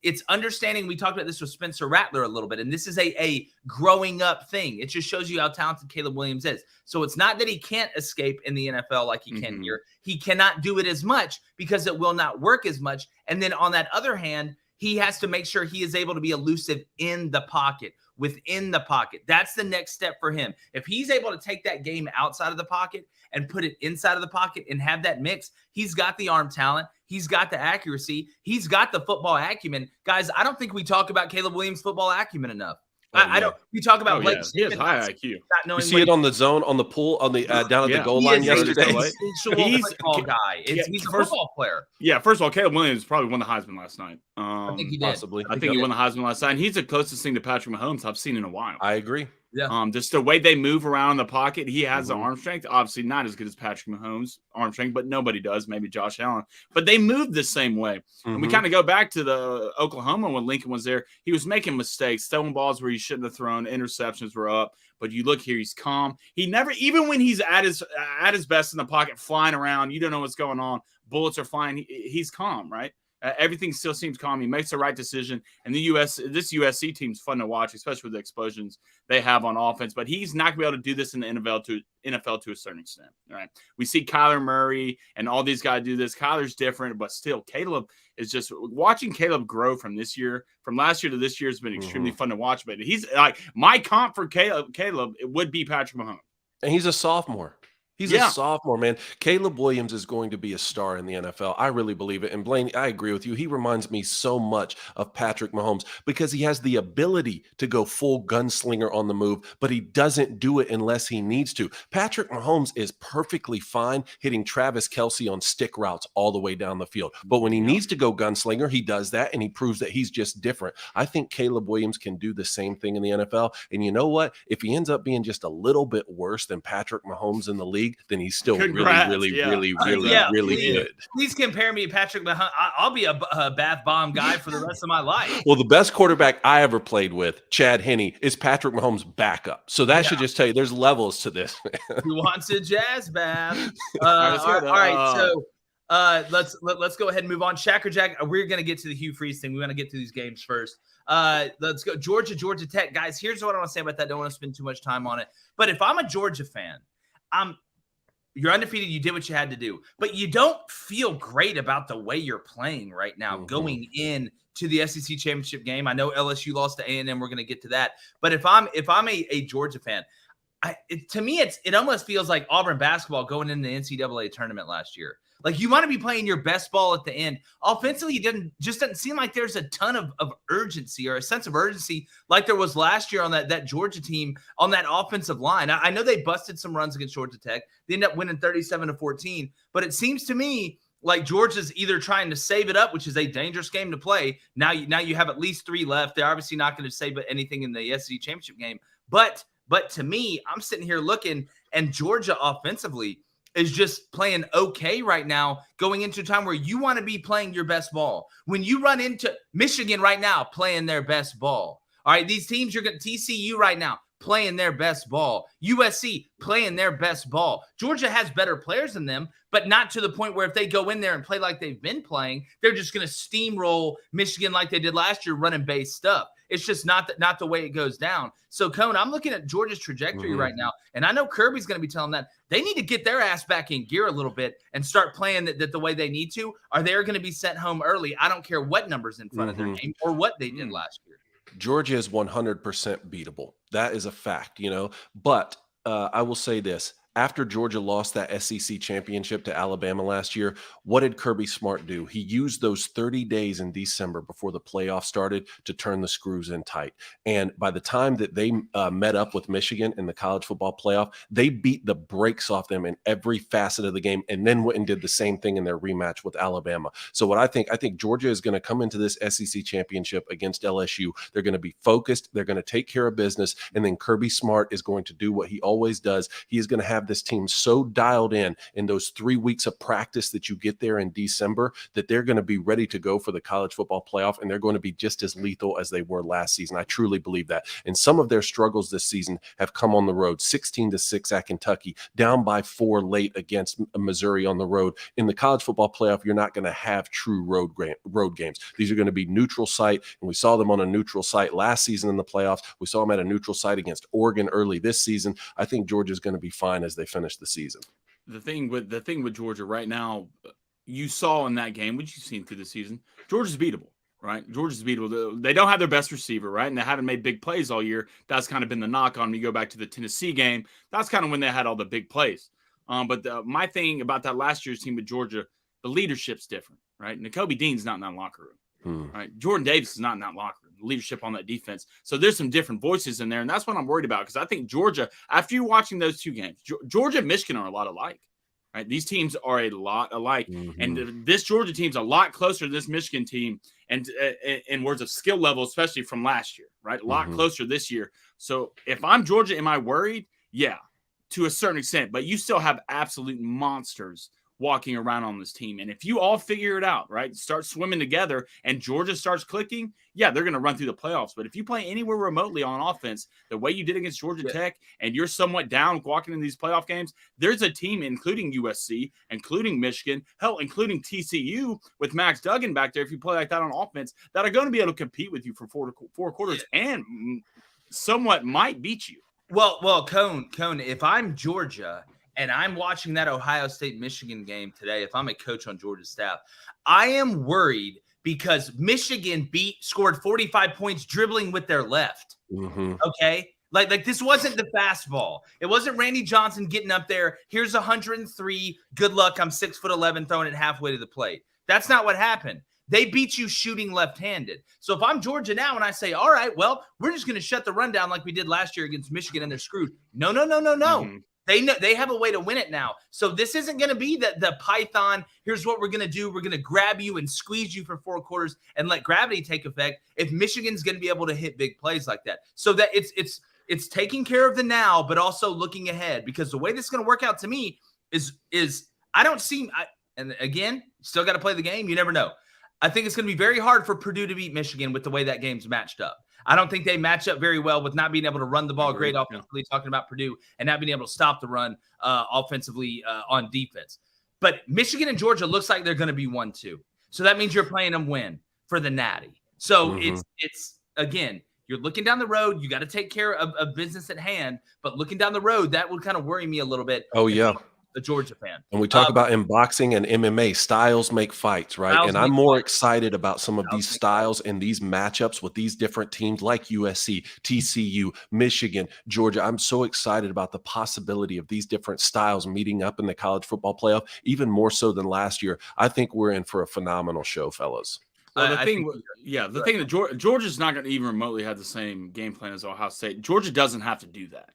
It's understanding. We talked about this with Spencer Rattler a little bit, and this is a growing up thing. It just shows you how talented Caleb Williams is. So it's not that he can't escape in the NFL like he can here. He cannot do it as much because it will not work as much. And then on that other hand, he has to make sure he is able to be elusive in the pocket, within the pocket. That's the next step for him. If he's able to take that game outside of the pocket and put it inside of the pocket and have that mix, he's got the arm talent. He's got the accuracy. He's got the football acumen. Guys, I don't think we talk about Caleb Williams' football acumen enough. I don't. We talk about Blake. He has high IQ. You see it on the zone, on the pool, on the down at the goal line yesterday. He's a football guy. He's a football player. Yeah, first of all, Caleb Williams probably won the Heisman last night. I think he did. Possibly. I think he won the Heisman last night. And he's the closest thing to Patrick Mahomes I've seen in a while. I agree. Yeah. Just the way they move around in the pocket, he has the arm strength. Obviously, not as good as Patrick Mahomes' arm strength, but nobody does. Maybe Josh Allen, but they move the same way. And we kind of go back to the Oklahoma when Lincoln was there. He was making mistakes, throwing balls where he shouldn't have thrown. Interceptions were up, but you look here, he's calm. He never, even when he's at his best in the pocket, flying around, you don't know what's going on. Bullets are flying. He's calm, right? Everything still seems calm. He makes the right decision. And this USC team's fun to watch, especially with the explosions they have on offense. But he's not going to be able to do this in the NFL to a certain extent. All right. We see Kyler Murray and all these guys do this. Kyler's different, but still, Caleb is just watching Caleb grow from last year to this year has been extremely fun to watch. But he's like my comp for Caleb. It would be Patrick Mahomes. And he's a sophomore. He's a sophomore, man. Caleb Williams is going to be a star in the NFL. I really believe it. And Blaine, I agree with you. He reminds me so much of Patrick Mahomes because he has the ability to go full gunslinger on the move, but he doesn't do it unless he needs to. Patrick Mahomes is perfectly fine hitting Travis Kelce on stick routes all the way down the field. But when he needs to go gunslinger, he does that, and he proves that he's just different. I think Caleb Williams can do the same thing in the NFL. And you know what? If he ends up being just a little bit worse than Patrick Mahomes in the league, then he's still really good. Please compare me to Patrick Mahomes. I'll be a bath bomb guy for the rest of my life. Well, the best quarterback I ever played with, Chad Henne, is Patrick Mahomes' backup. So that should just tell you there's levels to this. Who wants a jazz bath? All right, so let's go ahead and move on. Shack or Jack, we're going to get to the Hugh Freeze thing. We want to get to these games first. Let's go. Georgia Tech. Guys, here's what I want to say about that. Don't want to spend too much time on it. But if I'm a Georgia fan, you're undefeated. You did what you had to do, but you don't feel great about the way you're playing right now going in to the SEC championship game. I know LSU lost to A&M. We're going to get to that. But if I'm a Georgia fan, to me, it almost feels like Auburn basketball going in the NCAA tournament last year. Like, you want to be playing your best ball at the end. Offensively, it doesn't seem like there's a ton of urgency or a sense of urgency like there was last year on that Georgia team on that offensive line. I know they busted some runs against Georgia Tech. They ended up winning 37-14. But it seems to me like Georgia's either trying to save it up, which is a dangerous game to play. Now you have at least 3 left. They're obviously not going to save anything in the SEC championship game. But to me, I'm sitting here looking, and Georgia offensively is just playing okay right now, going into a time where you want to be playing your best ball. When you run into Michigan right now, playing their best ball. All right, these teams, you're going to TCU right now, playing their best ball. USC playing their best ball. Georgia has better players than them, but not to the point where if they go in there and play like they've been playing, they're just going to steamroll Michigan like they did last year, running base stuff. It's just not the way it goes down. So, Cone, I'm looking at Georgia's trajectory right now, and I know Kirby's going to be telling them that they need to get their ass back in gear a little bit and start playing that the way they need to, or they're going to be sent home early. I don't care what number's in front of their name or what they did last year. Georgia is 100% beatable. That is a fact, But I will say this. After Georgia lost that SEC championship to Alabama last year, what did Kirby Smart do? He used those 30 days in December before the playoff started to turn the screws in tight. And by the time that they met up with Michigan in the college football playoff, they beat the brakes off them in every facet of the game, and then went and did the same thing in their rematch with Alabama. So what I think Georgia is going to come into this SEC championship against LSU. They're going to be focused. They're going to take care of business. And then Kirby Smart is going to do what he always does. He is going to have this team so dialed in those 3 weeks of practice that you get there in December that they're going to be ready to go for the college football playoff, and they're going to be just as lethal as they were last season. I truly believe that. And some of their struggles this season have come on the road. 16-6 at Kentucky, down by 4 late against Missouri on the road. In the college football playoff, you're not going to have true road games. These are going to be neutral site, and we saw them on a neutral site last season in the playoffs. We saw them at a neutral site against Oregon early this season. I think Georgia's going to be fine as they finish the season. The thing with Georgia right now, you saw in that game, which you've seen through the season, Georgia's beatable, right? Georgia's beatable. They don't have their best receiver, right? And they haven't made big plays all year. That's kind of been the knock on them. You go back to the Tennessee game, that's kind of when they had all the big plays. But my thing about that last year's team with Georgia, the leadership's different, right? Nakobe Dean's not in that locker room, right? Jordan Davis is not in that locker room. Leadership on that defense. So there's some different voices in there, and that's what I'm worried about, because I think Georgia, after you watching those 2 games, Georgia and Michigan are a lot alike, right? These teams are a lot alike, and this Georgia team's a lot closer to this Michigan team, and in words of skill level, especially from last year, right? A lot closer this year. So if I'm Georgia, am I worried? Yeah, to a certain extent, but you still have absolute monsters walking around on this team. And if you all figure it out, right, start swimming together, and Georgia starts clicking, yeah, they're going to run through the playoffs. But if you play anywhere remotely on offense, the way you did against Georgia Tech, and you're somewhat down walking in these playoff games, there's a team, including USC, including Michigan, hell, including TCU with Max Duggan back there, if you play like that on offense, that are going to be able to compete with you for four quarters and somewhat might beat you. Well, Cone, if I'm Georgia and I'm watching that Ohio State-Michigan game today, if I'm a coach on Georgia's staff, I am worried because Michigan scored 45 points dribbling with their left. Okay? Like this wasn't the fastball. It wasn't Randy Johnson getting up there. Here's 103. Good luck. I'm 6'11", throwing it halfway to the plate. That's not what happened. They beat you shooting left-handed. So if I'm Georgia now and I say, all right, well, we're just going to shut the run down like we did last year against Michigan and they're screwed. No. They know they have a way to win it now. So this isn't going to be the Python. Here's what we're going to do. We're going to grab you and squeeze you for 4 quarters and let gravity take effect. If Michigan's going to be able to hit big plays like that, so that it's taking care of the now, but also looking ahead. Because the way this is going to work out to me is I don't see. And again, still got to play the game. You never know. I think it's going to be very hard for Purdue to beat Michigan with the way that game's matched up. I don't think they match up very well with not being able to run the ball great offensively, talking about Purdue, and not being able to stop the run offensively on defense. But Michigan and Georgia looks like they're going to be 1-2. So that means you're playing them win for the natty. So it's again, you're looking down the road. You got to take care of business at hand. But looking down the road, that would kind of worry me a little bit. Oh, yeah. a Georgia fan. And we talk about in boxing and MMA, styles make fights, right? And I'm more excited about some of these styles and these matchups with these different teams like USC, TCU, Michigan, Georgia. I'm so excited about the possibility of these different styles meeting up in the college football playoff, even more so than last year. I think we're in for a phenomenal show, fellas. Well, the thing that Georgia's not going to even remotely have the same game plan as Ohio State. Georgia doesn't have to do that,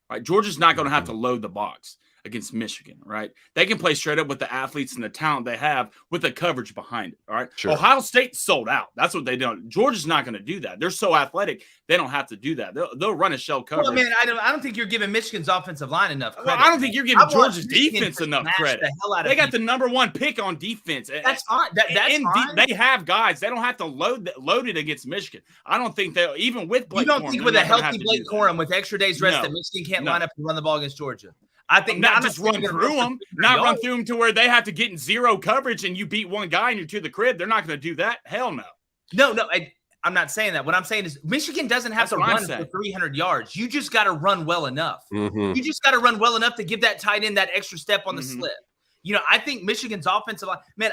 right? Georgia's not going to have to load the box against Michigan, right? They can play straight up with the athletes and the talent they have with the coverage behind it, all right? Sure. Ohio State sold out. That's what they do. Georgia's not going to do that. They're so athletic, they don't have to do that. They'll run a shell coverage. Well, man, I don't think you're giving Michigan's offensive line enough credit. Well, I don't think you're giving Georgia's defense enough credit. They got the number one pick on defense. That's fine. That's fine. They have guys. They don't have to load it against Michigan. I don't think they'll, even with Blake Corum. You don't think with a healthy Blake Corum with extra days rest that Michigan can't line up and run the ball against Georgia? I think not just run through them, run through them to where they have to get in zero coverage and you beat one guy and you're to the crib. They're not going to do that. Hell no. No, I'm not saying that. What I'm saying is Michigan doesn't have to run for 300 yards. You just got to run well enough. You just got to run well enough to give that tight end that extra step on the slip. I think Michigan's offensive line, man,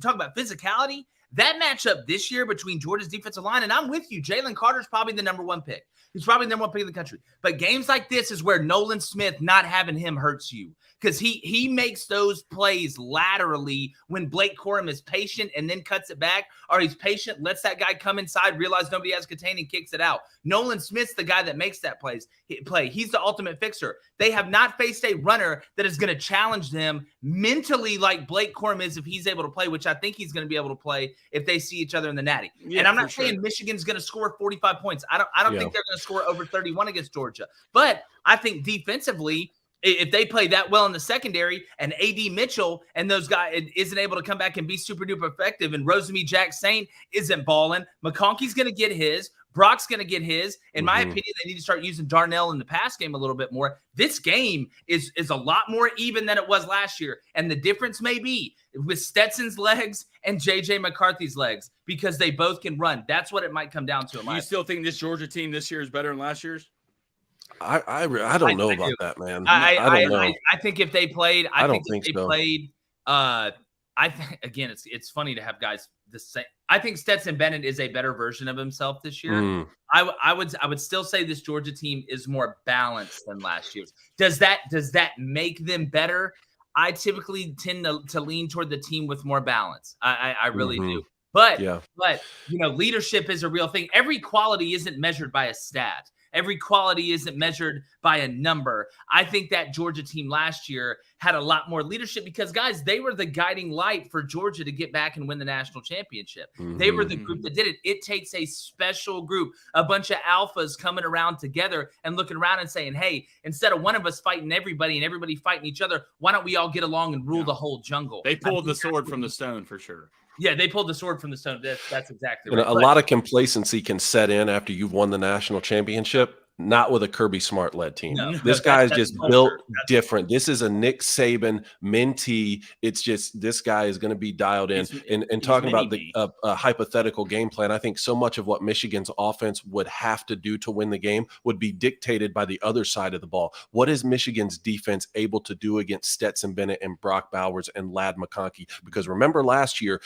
talk about physicality. That matchup this year between Georgia's defensive line, and I'm with you, Jalen Carter's probably the number one pick. He's probably the number one pick in the country. But games like this is where Nolan Smith not having him hurts you because he makes those plays laterally when Blake Corum is patient and then cuts it back, or he's patient, lets that guy come inside, realize nobody has contain, and kicks it out. Nolan Smith's the guy that makes that play. He's the ultimate fixer. They have not faced a runner that is going to challenge them mentally like Blake Corum is if he's able to play, which I think he's going to be able to play if they see each other in the Natty. And I'm not saying Michigan's going to score 45 points. I don't think they're going to score over 31 against Georgia. But I think defensively, if they play that well in the secondary and A.D. Mitchell and those guys isn't able to come back and be super duper effective and Rosemy Jack Saint isn't balling, McConkey's going to get his. Brock's going to get his. In my opinion, they need to start using Darnell in the pass game a little bit more. This game is a lot more even than it was last year. And the difference may be with Stetson's legs and J.J. McCarthy's legs because they both can run. That's what it might come down to. You still think this Georgia team this year is better than last year's? I don't know about that, man. I don't know. I think if they played, I think again, it's funny to have guys the same. I think Stetson Bennett is a better version of himself this year. I would still say this Georgia team is more balanced than last year's. Does that make them better? I typically tend to lean toward the team with more balance. I really do. But leadership is a real thing. Every quality isn't measured by a stat. Every quality isn't measured by a number. I think that Georgia team last year had a lot more leadership because, guys, they were the guiding light for Georgia to get back and win the national championship. They were the group that did it. It takes a special group, a bunch of alphas coming around together and looking around and saying, hey, instead of one of us fighting everybody and everybody fighting each other, why don't we all get along and rule the whole jungle? They pulled the sword from the stone for sure. Yeah, they pulled the sword from the stone. That's exactly right. A lot of complacency can set in after you've won the national championship. Not with a Kirby Smart-led team. No, this guy is just built different. This is a Nick Saban mentee. It's just this guy is going to be dialed in. And talking about the hypothetical game plan, I think so much of what Michigan's offense would have to do to win the game would be dictated by the other side of the ball. What is Michigan's defense able to do against Stetson Bennett and Brock Bowers and Ladd McConkey? Because remember last year,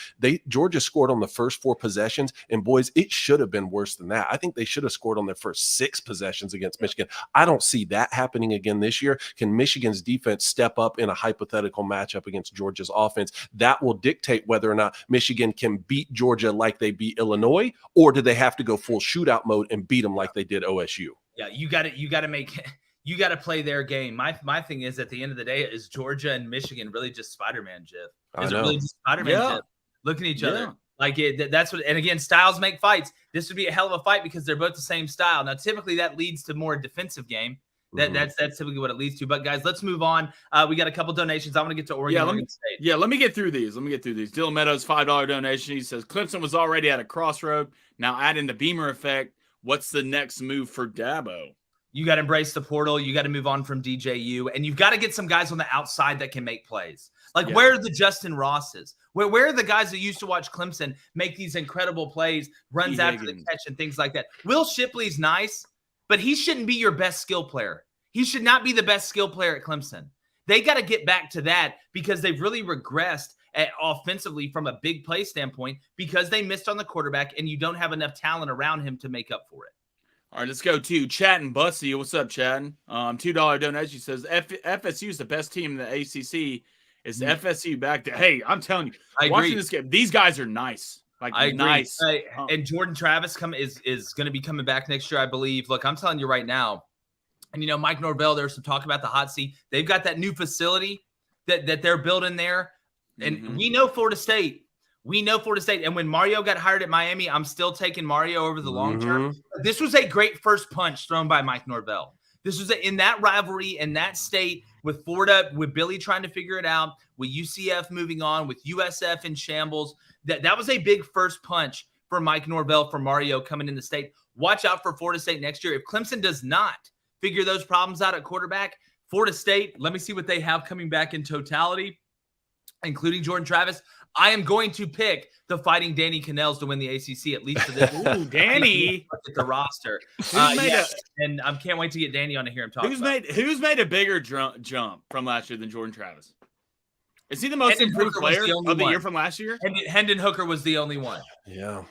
Georgia scored on the first 4 possessions, and boys, it should have been worse than that. I think they should have scored on their first 6 possessions against Michigan. I don't see that happening again this year. Can Michigan's defense step up in a hypothetical matchup against Georgia's offense? That will dictate whether or not Michigan can beat Georgia like they beat Illinois, or do they have to go full shootout mode and beat them like they did OSU? Yeah, you got to play their game. My thing is, at the end of the day, is Georgia and Michigan really just Spider-Man, Jeff? Is it really just Spider-Man, Jeff? Looking at each other. Like that's what, and again, styles make fights. This would be a hell of a fight because they're both the same style. Now, typically that leads to more defensive game. That's typically what it leads to. But guys, let's move on. We got a couple donations. I want to get to Oregon. Let me get through these. Dylan Meadows, $5 donation. He says Clemson was already at a crossroad. Now add in the Beamer effect. What's the next move for Dabo? You got to embrace the portal. You got to move on from DJU, and you've got to get some guys on the outside that can make plays. Where are the Justin Rosses? Where are the guys that used to watch Clemson make these incredible plays, runs after the catch and things like that? Will Shipley's nice, but he shouldn't be your best skill player. He should not be the best skill player at Clemson. They got to get back to that because they've really regressed offensively from a big play standpoint because they missed on the quarterback and you don't have enough talent around him to make up for it. All right, let's go to Chattin' Bussy. What's up, Chattin'? $2 donation says FSU is the best team in the ACC. Is FSU back there? Hey, I'm telling you, watching this game, these guys are nice. Nice. And Jordan Travis is going to be coming back next year, I believe. Look, I'm telling you right now. And, Mike Norvell, there's some talk about the hot seat. They've got that new facility that they're building there. And we know Florida State. And when Mario got hired at Miami, I'm still taking Mario over the long term. This was a great first punch thrown by Mike Norvell. This was in that rivalry in that state with Florida, with Billy trying to figure it out, with UCF moving on, with USF in shambles. That was a big first punch for Mike Norvell, for Mario coming in the state. Watch out for Florida State next year. If Clemson does not figure those problems out at quarterback, Florida State, let me see what they have coming back in totality, including Jordan Travis. I am going to pick the Fighting Danny Cannells to win the ACC, at least for this. Ooh, Danny! At the roster. And I can't wait to get Danny on to hear him talk. Who's made a bigger jump from last year than Jordan Travis? Is he the most improved player of the year from last year? Hendon Hooker was the only one. Yeah.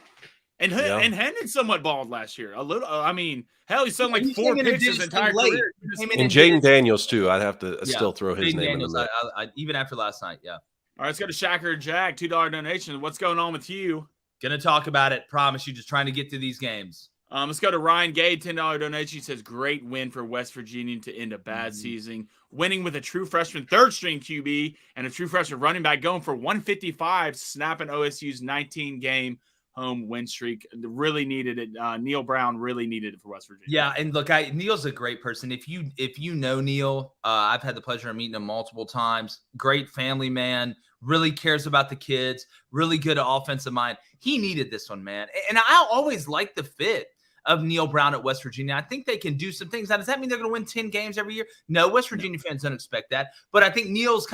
And Hendon somewhat balled last year. A little. I mean, hell, he's done like 4 picks his entire career. And Jaden Daniels, too. I'd have to still throw his name in there. Even after last night, yeah. All right, let's go to Shacker Jag, $2 donation. What's going on with Hugh? Gonna talk about it. Promise you, just trying to get through these games. Let's go to Ryan Gay, $10 donation. He says, great win for West Virginia to end a bad season. Winning with a true freshman third-string QB and a true freshman running back, going for 155, snapping OSU's 19-game home win streak. Really needed it. Neil Brown really needed it for West Virginia. Yeah, and look, Neil's a great person. If you know Neil, I've had the pleasure of meeting him multiple times. Great family man, really cares about the kids, really good offensive mind. He needed this one, man. And I always like the fit of Neil Brown at West Virginia. I think they can do some things. Now, does that mean they're going to win 10 games every year? No, West Virginia fans don't expect that. But I think Neil's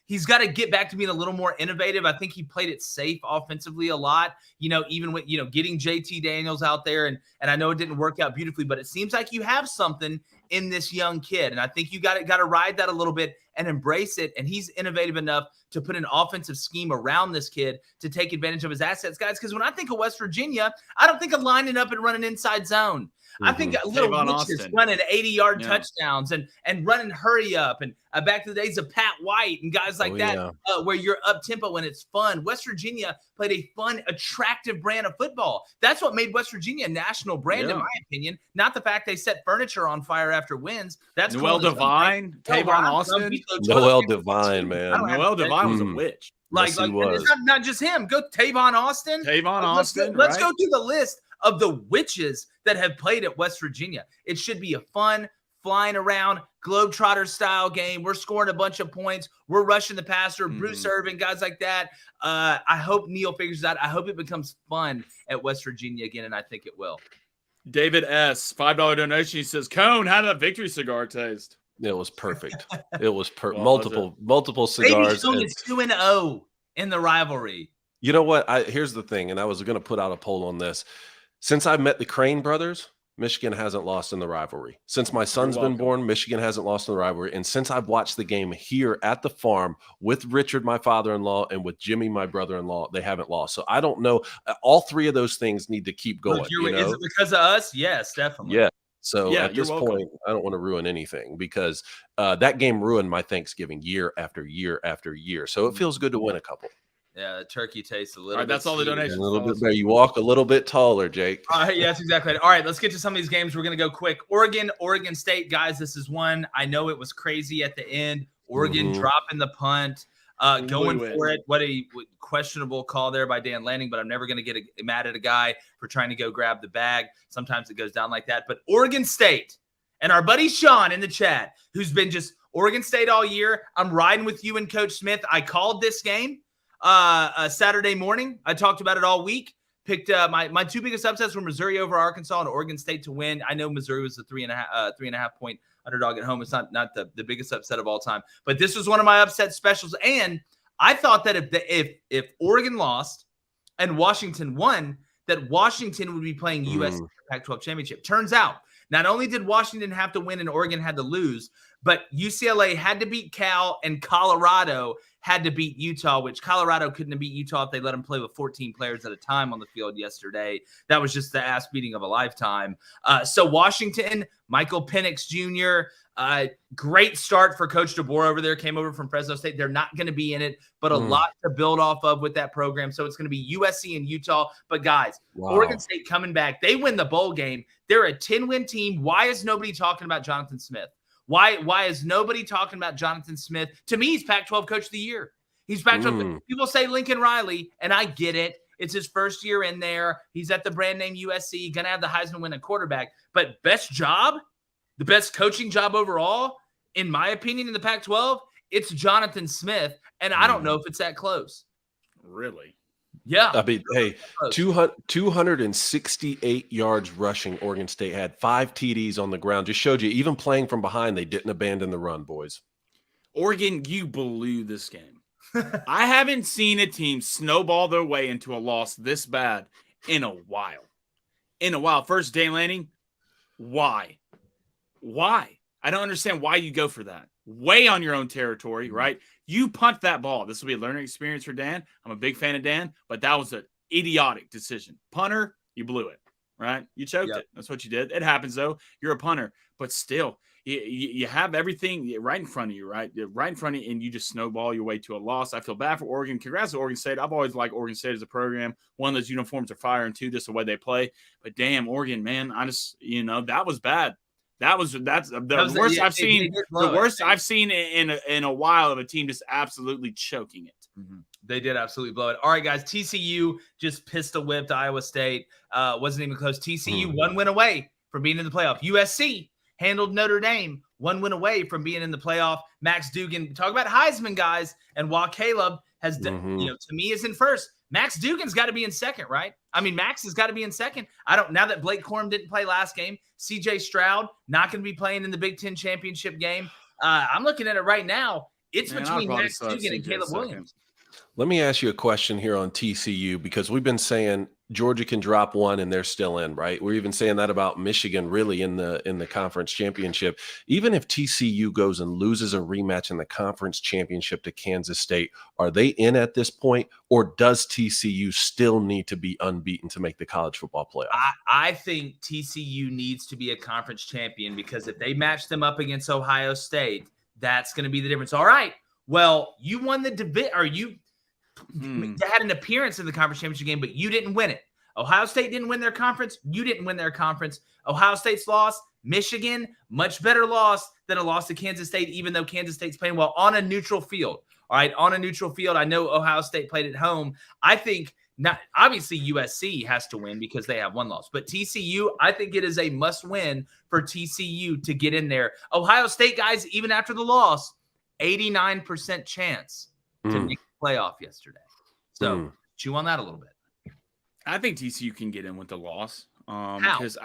he's got to get back to being a little more innovative. I think he played it safe offensively a lot, even with, getting JT Daniels out there. And I know it didn't work out beautifully, but it seems like you have something in this young kid. And I think you got to ride that a little bit and embrace it. And he's innovative enough to put an offensive scheme around this kid to take advantage of his assets, guys. Because when I think of West Virginia, I don't think of lining up and running inside zone. I think little witches running 80-yard touchdowns and running hurry up and back to the days of Pat White and guys like that, where you're up tempo and it's fun. West Virginia played a fun, attractive brand of football. That's what made West Virginia a national brand, in my opinion. Not the fact they set furniture on fire after wins. That's Noel Devine, Tavon Austin, Noel Devine, man. Noel Devine was a witch. Like it's not just him. Go Tavon Austin. Let's go through the list of the witches that have played at West Virginia. It should be a fun, flying around, Globetrotter style game. We're scoring a bunch of points. We're rushing the passer, Bruce Irvin, guys like that. I hope Neil figures it out. I hope it becomes fun at West Virginia again, and I think it will. David S., $5 donation. He says, Cone, how did that victory cigar taste? It was perfect. It was multiple cigars. Baby Cone is 2-0 in the rivalry. You know what? Here's the thing, and I was going to put out a poll on this. Since I met the Crane brothers, Michigan hasn't lost in the rivalry. Since my son's been born, Michigan hasn't lost in the rivalry. And since I've watched the game here at the farm with Richard, my father-in-law, and with Jimmy, my brother-in-law, they haven't lost. So I don't know. All three of those things need to keep going. Is it because of us? Yes, definitely. Yeah. So at this point, I don't want to ruin anything because that game ruined my Thanksgiving year after year after year. So it feels good to win a couple. Yeah, the turkey tastes a little bit. That's all the donations. A little bit better. You walk a little bit taller, Jake. All right, yeah, that's exactly right. All right, let's get to some of these games. We're going to go quick. Oregon State, guys, this is one. I know it was crazy at the end. Oregon dropping the punt, going for it. What a questionable call there by Dan Lanning, but I'm never going to get mad at a guy for trying to go grab the bag. Sometimes it goes down like that. But Oregon State, and our buddy Sean in the chat, who's been just Oregon State all year, I'm riding with you and Coach Smith. I called this game Saturday morning. I talked about it all week. Picked my two biggest upsets were Missouri over Arkansas and Oregon State to win. I know Missouri was the 3.5 point underdog at home. It's not the biggest upset of all time, but this was one of my upset specials. And I thought that if Oregon lost and Washington won, that Washington would be playing USC Pac-12 Championship. Turns out, not only did Washington have to win and Oregon had to lose, But UCLA had to beat Cal, and Colorado had to beat Utah, which Colorado couldn't have beat Utah if they let them play with 14 players at a time on the field yesterday. That was just the ass beating of a lifetime. So Washington, Michael Penix Jr., great start for Coach DeBoer over there, came over from Fresno State. They're not going to be in it, but a lot to build off of with that program. So it's going to be USC and Utah. But guys, Oregon State coming back. They win the bowl game. They're a 10-win team. Why is nobody talking about Jonathan Smith? Why is nobody talking about Jonathan Smith? To me, he's Pac-12 Coach of the Year. He's Pac-12. People say Lincoln Riley, and I get it. It's his first year in there. He's at the brand name USC, going to have the Heisman winning quarterback. But best job, the best coaching job overall, in my opinion, in the Pac-12, it's Jonathan Smith, and I don't know if it's that close. Really? Yeah. I mean, hey, 268 yards rushing Oregon State had, 5 TDs on the ground. Just showed you, even playing from behind, they didn't abandon the run, boys. Oregon, you blew this game. I haven't seen a team snowball their way into a loss this bad in a while. First day landing, why? I don't understand why you go for that. Way on your own territory, right? You punt that ball. This will be a learning experience for Dan. I'm a big fan of Dan, but that was an idiotic decision. Punter, you blew it, right? You choked it. That's what you did. It happens, though. You're a punter. But still, you have everything right in front of you, right? Right in front of you, and you just snowball your way to a loss. I feel bad for Oregon. Congrats to Oregon State. I've always liked Oregon State as a program. One, those uniforms are fire, and 2, this is the way they play. But damn, Oregon, man, I just, that was bad. That's the worst I've seen. The worst I've seen in a while of a team just absolutely choking it. They did absolutely blow it. All right, guys. TCU just pistol whipped Iowa State. Wasn't even close. TCU 1 win away from being in the playoff. USC handled Notre Dame 1 win away from being in the playoff. Max Duggan, talk about Heisman guys, and while Caleb has done, to me is in first. Max Dugan's got to be in second, right? I mean, Max has got to be in second. Now that Blake Corum didn't play last game, CJ Stroud not going to be playing in the Big Ten championship game. I'm looking at it right now. It's between Max Dugan and Caleb Williams. Let me ask you a question here on TCU, because we've been saying Georgia can drop 1 and they're still in, right? We're even saying that about Michigan, really, in the conference championship. Even if TCU goes and loses a rematch in the conference championship to Kansas State, are they in at this point, or does TCU still need to be unbeaten to make the college football playoff? I think TCU needs to be a conference champion, because if they match them up against Ohio State, that's going to be the difference. All right, well, you won the division, or you had an appearance in the conference championship game, but you didn't win it. Ohio State didn't win their conference. You didn't win their conference. Ohio State's loss, Michigan, much better loss than a loss to Kansas State, even though Kansas State's playing well on a neutral field. All right, on a neutral field. I know Ohio State played at home. I think not. Obviously, USC has to win because they have 1 loss. But TCU, I think it is a must-win for TCU to get in there. Ohio State, guys, even after the loss, 89% chance to make playoff yesterday. So chew on that a little bit. I think TCU can get in with the loss. How? Because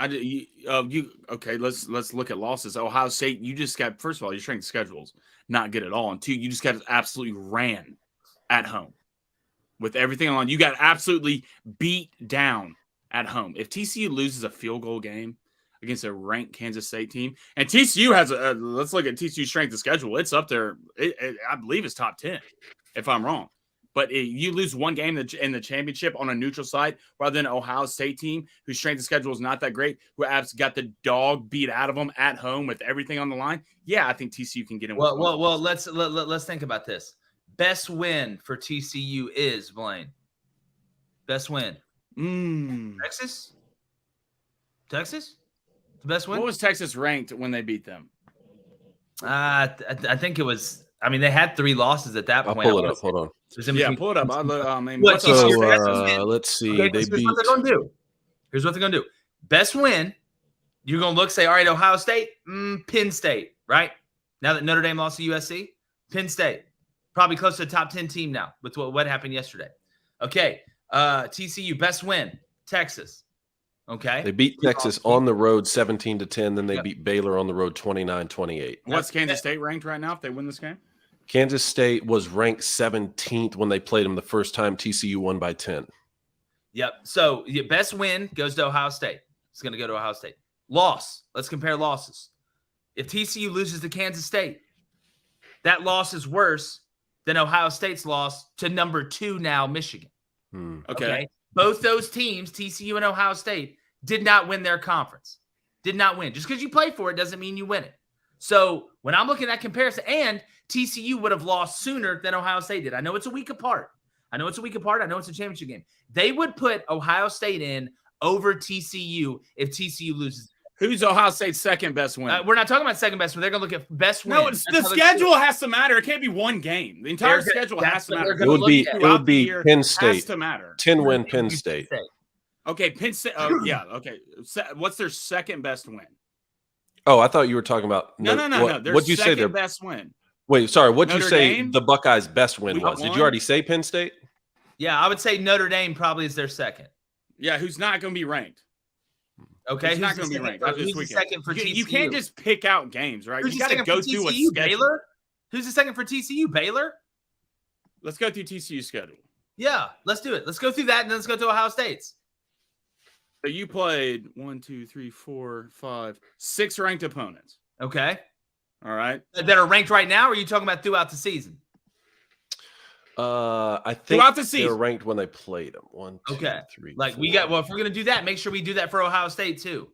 let's look at losses. Ohio State, you just got, first of all, your strength of schedule's not good at all. And 2, you just got absolutely ran at home with everything on. You got absolutely beat down at home. If TCU loses a field goal game against a ranked Kansas State team, and TCU has let's look at TCU's strength of schedule. It's up there. I believe it's top 10, if I'm wrong. But you lose 1 game in the championship on a neutral site rather than an Ohio State team whose strength of schedule is not that great, who got the dog beat out of them at home with everything on the line. Yeah, I think TCU can get in. Well, let's think about this. Best win for TCU is, Blaine. Best win. Texas? The best win? What was Texas ranked when they beat them? I think it was. I mean, they had 3 losses at that point. I'll pull it up. Hold on. Pull it up. Let's see. Okay, here's what they're going to do. Here's what they're going to do. Best win. You're going to look, say, all right, Ohio State, Penn State, right? Now that Notre Dame lost to USC, Penn State, probably close to the top 10 team now with what happened yesterday. Okay, TCU, best win, Texas. Okay. They beat Texas on the road 17-10. Then they beat Baylor on the road 29-28. What's Kansas State ranked right now if they win this game? Kansas State was ranked 17th when they played them the first time. TCU won by 10. Yep. So your best win goes to Ohio State. It's going to go to Ohio State. Loss. Let's compare losses. If TCU loses to Kansas State, that loss is worse than Ohio State's loss to number 2 now, Michigan. Okay. Both those teams, TCU and Ohio State, did not win their conference. Did not win. Just because you play for it doesn't mean you win it. So when I'm looking at comparison, and TCU would have lost sooner than Ohio State did. I know it's a week apart. I know it's a championship game. They would put Ohio State in over TCU if TCU loses. Who's Ohio State's second best win? We're not talking about second best win. They're going to look at best win. No, the schedule has to matter. It can't be one game. The entire schedule has to matter. It would be Penn State. Has to matter. 10-win Penn State. Okay, Penn State. Oh, yeah. Okay. What's their second best win? Oh, I thought you were talking about no. What'd you say? Their best win. Wait, sorry. What'd you say? Dame? The Buckeyes' best win was? Did you already say Penn State? Yeah, I would say Notre Dame probably is their second. Yeah, who's not going to be ranked? Okay, who's not going to be ranked who's the second for TCU? You can't just pick out games, right? Who's you got to go through a schedule. Baylor? Who's the second for TCU? Baylor? Let's go through TCU's schedule. Yeah, let's do it. Let's go through that, and then let's go to Ohio State's. So you played 1, 2, 3, 4, 5, 6 ranked opponents. Okay. All right. That are ranked right now, or are you talking about throughout the season? I think throughout the season. They're ranked when they played them. 1, 2, 3. Like 4. if we're gonna do that, make sure we do that for Ohio State too.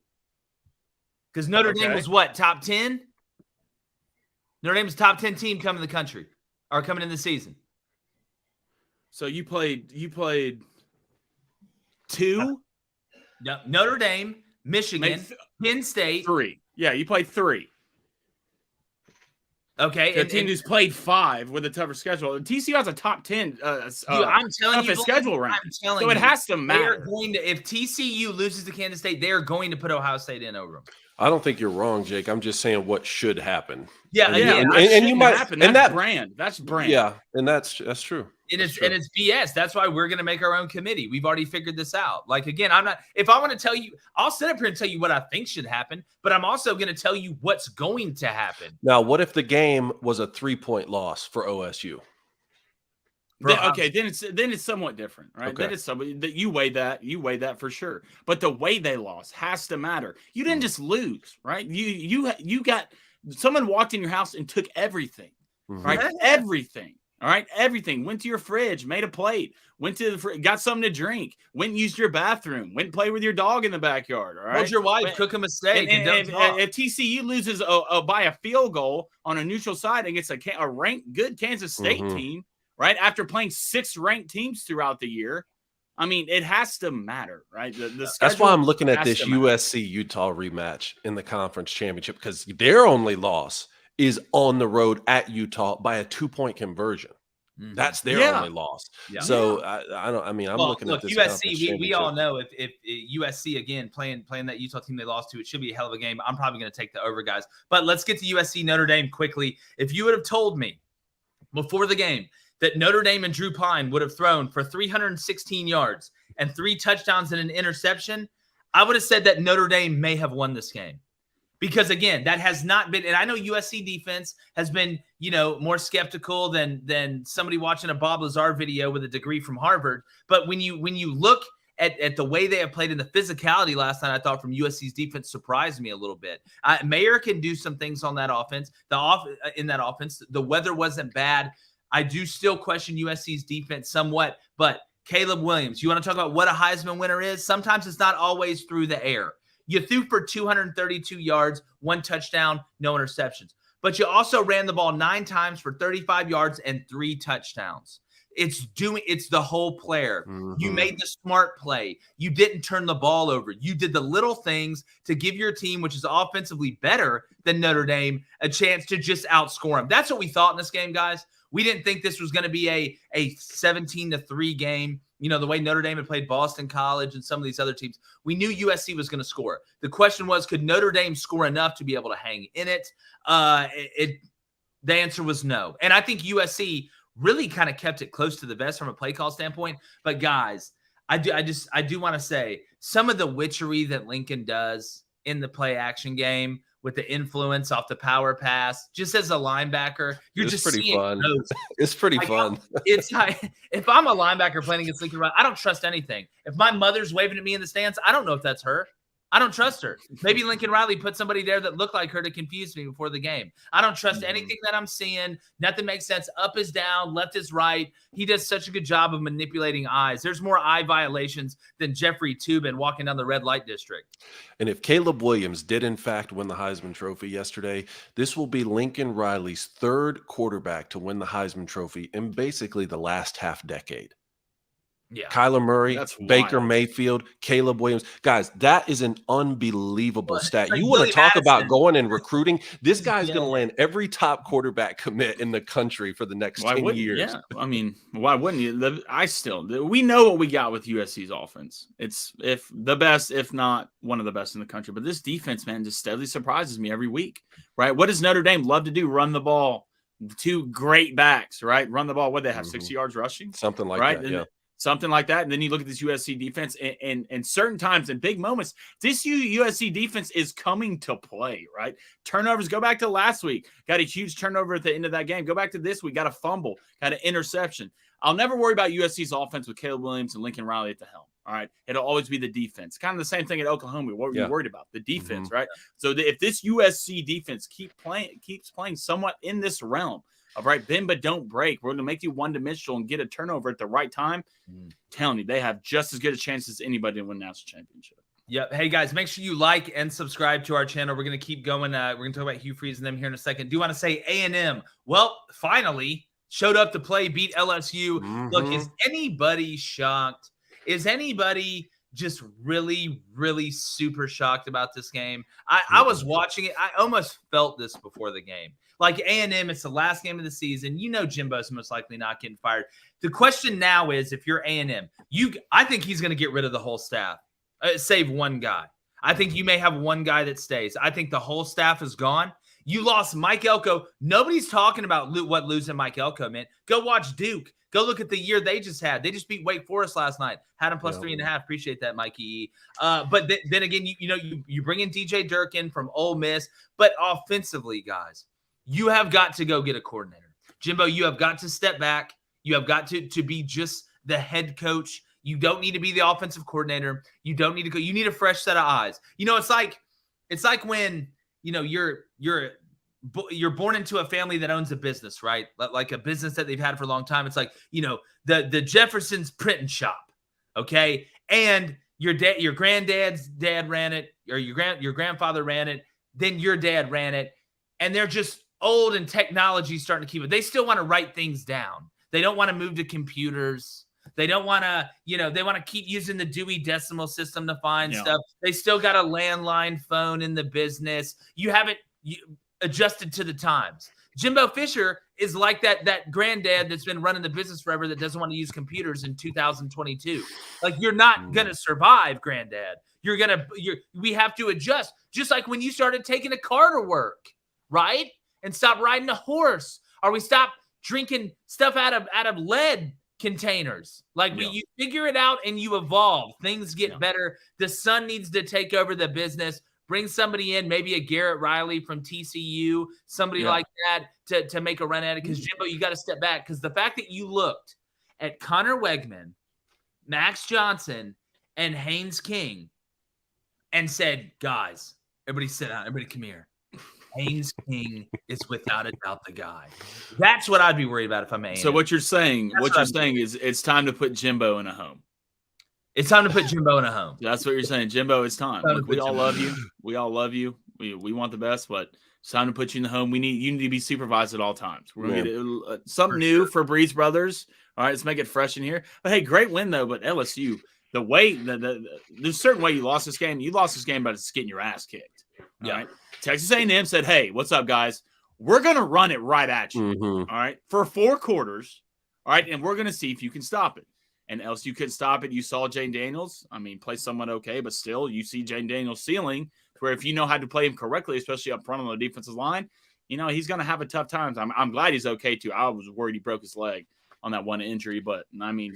Because Notre Dame was what, top 10? Notre Dame's top 10 team coming in the country, or coming in the season. So you played 2? No, Notre Dame, Michigan, Penn State. 3. Yeah, you played 3. Okay, the team who's played 5 with a tougher schedule. TCU has a top 10. I'm telling you, schedule rank. So it has to matter. If TCU loses to Kansas State, they are going to put Ohio State in over them. I don't think you're wrong, Jake. I'm just saying what should happen. Yeah, and you might happen. That's brand. That's brand. Yeah, and that's true. And it's BS. That's why we're going to make our own committee. We've already figured this out. Like, again, if I want to tell you, I'll sit up here and tell you what I think should happen, but I'm also going to tell you what's going to happen. Now, what if the game was a 3-point loss for OSU? Then it's somewhat different, right? Okay. Then it's somebody that you weigh that for sure. But the way they lost has to matter. You didn't just lose, right? You got someone walked in your house and took everything, right? Everything. All right, everything. Went to your fridge, made a plate, went to got something to drink, went and used your bathroom, went and played with your dog in the backyard. All right, told your wife cook a mistake. And if TCU loses by a field goal on a neutral side against a ranked good Kansas State team, right? After playing 6 ranked teams throughout the year, I mean, it has to matter, right? That's why I'm looking at this USC Utah rematch in the conference championship, because their only loss is on the road at Utah by a 2-point conversion. That's their only loss. Yeah. So I'm looking at this. USC, we all know if USC again playing that Utah team they lost to, it should be a hell of a game. I'm probably going to take the over, guys. But let's get to USC Notre Dame quickly. If you would have told me before the game that Notre Dame and Drew Pine would have thrown for 316 yards and 3 touchdowns and an interception, I would have said that Notre Dame may have won this game. Because, again, that has not been – and I know USC defense has been, more skeptical than somebody watching a Bob Lazar video with a degree from Harvard. But when you look at the way they have played in the physicality last night, I thought from USC's defense surprised me a little bit. Mayer can do some things on that offense. In that offense, the weather wasn't bad. I do still question USC's defense somewhat. But Caleb Williams, you want to talk about what a Heisman winner is? Sometimes it's not always through the air. You threw for 232 yards, 1 touchdown, no interceptions. But you also ran the ball 9 times for 35 yards and 3 touchdowns. It's the whole player. You made the smart play. You didn't turn the ball over. You did the little things to give your team, which is offensively better than Notre Dame, a chance to just outscore them. That's what we thought in this game, guys. We didn't think this was going to be a 17-3 game. The way Notre Dame had played Boston College and some of these other teams, we knew USC was going to score. The question was, could Notre Dame score enough to be able to hang in it? The answer was no. And I think USC really kind of kept it close to the vest from a play call standpoint. But guys, I do want to say some of the witchery that Lincoln does in the play action game with the influence off the power pass, just as a linebacker, it's pretty fun. It's pretty fun. It's like, if I'm a linebacker playing against Lincoln Riley, I don't trust anything. If my mother's waving at me in the stands, I don't know if that's her. I don't trust her. Maybe Lincoln Riley put somebody there that looked like her to confuse me before the game. I don't trust anything that I'm seeing. Nothing makes sense. Up is down, left is right. He does such a good job of manipulating eyes. There's more eye violations than Jeffrey Toobin walking down the red light district. And if Caleb Williams did, in fact, win the Heisman Trophy yesterday, this will be Lincoln Riley's third quarterback to win the Heisman Trophy in basically the last half decade. Yeah. Kyler Murray, That's Baker wild. Mayfield, Caleb Williams. Guys, that is an unbelievable stat. like You want Billy to talk about Madison. going and recruiting? This guy's Yeah. going to land every top quarterback commit in the country for the next 10 years. Yeah, I mean, why wouldn't you? We know what we got with USC's offense. It's the best, if not one of the best in the country. But this defense, man, just steadily surprises me every week, right? What does Notre Dame love to do? Run the ball. Two great backs, right? Run the ball. What they have, 60 yards rushing? Something like right? that, yeah. Something like that. And then you look at this USC defense and certain times in big moments, this USC defense is coming to play, right? Turnovers, go back to last week. Got a huge turnover at the end of that game. Go back to this week. Got a fumble. Got an interception. I'll never worry about USC's offense with Caleb Williams and Lincoln Riley at the helm. All right. It'll always be the defense. Kind of the same thing at Oklahoma. What were you worried about? The defense, right? So if this USC defense keeps playing somewhat in this realm, all right, bend but don't break. We're going to make you one-dimensional and get a turnover at the right time. Telling you, they have just as good a chance as anybody to win a national championship. Yep. Hey, guys, make sure you like and subscribe to our channel. We're going to keep going. We're going to talk about Hugh Freeze and them here in a second. Do want to say A&M, well, finally showed up to play, beat LSU. Look, is anybody shocked? Is anybody just really, really super shocked about this game? I was watching it. I almost felt this before the game. Like A&M, it's the last game of the season. You know Jimbo's most likely not getting fired. The question now is, if you're A&M, I think he's going to get rid of the whole staff, save one guy. I think you may have one guy that stays. I think the whole staff is gone. You lost Mike Elko. Nobody's talking about what losing Mike Elko meant. Go watch Duke. Go look at the year they just had. They just beat Wake Forest last night. Had them plus 3.5. Appreciate that, Mikey. But then again, you bring in DJ Durkin from Ole Miss. But offensively, guys, you have got to go get a coordinator. Jimbo, you have got to step back. You have got to be just the head coach. You don't need to be the offensive coordinator. You don't need to go. You need a fresh set of eyes. It's like when, you're born into a family that owns a business, right? Like a business that they've had for a long time. It's like, the Jefferson's printing shop. Okay. And your granddad's dad ran it, or your grandfather ran it. Then your dad ran it. And they're just old, and technology starting to keep it. They still want to write things down. They don't want to move to computers. They don't want to, they want to keep using the Dewey Decimal System to find stuff. They still got a landline phone in the business. You haven't adjusted to the times. Jimbo Fisher is like that granddad that's been running the business forever that doesn't want to use computers in 2022. Like, you're not going to survive, granddad. We have to adjust. Just like when you started taking a car to work, right? And stop riding a horse, or we stop drinking stuff out of lead containers. Like, you figure it out and you evolve. Things get better. The son needs to take over the business. Bring somebody in, maybe a Garrett Riley from TCU, somebody like that to make a run at it. Because, Jimbo, you got to step back. Because the fact that you looked at Connor Wegman, Max Johnson, and Haynes King and said, guys, everybody sit down. Everybody come here. Haynes King is without a doubt the guy. That's what I'd be worried about if I'm A&M. So what you're saying is it's time to put Jimbo in a home. It's time to put Jimbo in a home. That's what you're saying. Jimbo, it's time. Look, we all love you. We all love you. We want the best, but it's time to put you in the home. You need to be supervised at all times. We're going to get something new for Breeze Brothers. All right, let's make it fresh in here. But, hey, great win, though. But LSU, the way there's a certain way you lost this game. You lost this game by just getting your ass kicked. All right? Texas A&M said, hey, what's up, guys? We're going to run it right at you, all right, for 4 quarters, all right, and we're going to see if you can stop it. And LSU couldn't stop it. You saw Jane Daniels, play somewhat okay, but still you see Jane Daniels' ceiling, where if you know how to play him correctly, especially up front on the defensive line, he's going to have a tough time. I'm glad he's okay, too. I was worried he broke his leg on that one injury, but,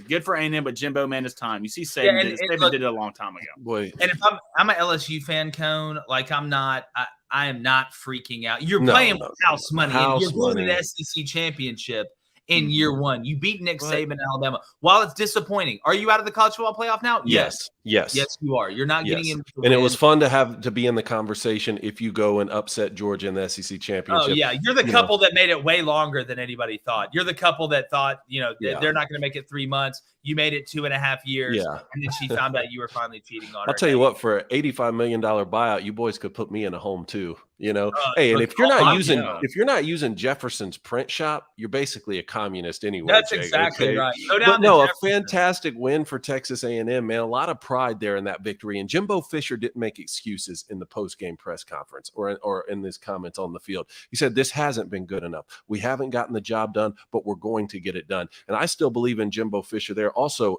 good for A&M, but Jimbo, man, it's time. You see Saban did it a long time ago. Boy. And if I'm an LSU fan, Cone, like I am not freaking out. You're playing with house money. You're going to the SEC championship. in year one. You beat Nick Saban in Alabama. While it's disappointing, are you out of the college football playoff now? Yes. Yes, you are. You're not getting in. And it was fun to be in the conversation if you go and upset Georgia in the SEC championship. Oh, yeah. You're the couple that made it way longer than anybody thought. You're the couple that thought, they're not going to make it 3 months. You made it 2.5 years. Yeah. And then she found out you were finally cheating on her. I'll tell you what, for an $85 million buyout, you boys could put me in a home too. Hey, and if you're not using Jefferson's print shop, you're basically a communist anyway. That's exactly right. But a fantastic win for Texas A&M, man. A lot of pride there in that victory. And Jimbo Fisher didn't make excuses in the post-game press conference or in his comments on the field. He said, this hasn't been good enough. We haven't gotten the job done, but we're going to get it done. And I still believe in Jimbo Fisher there. Also,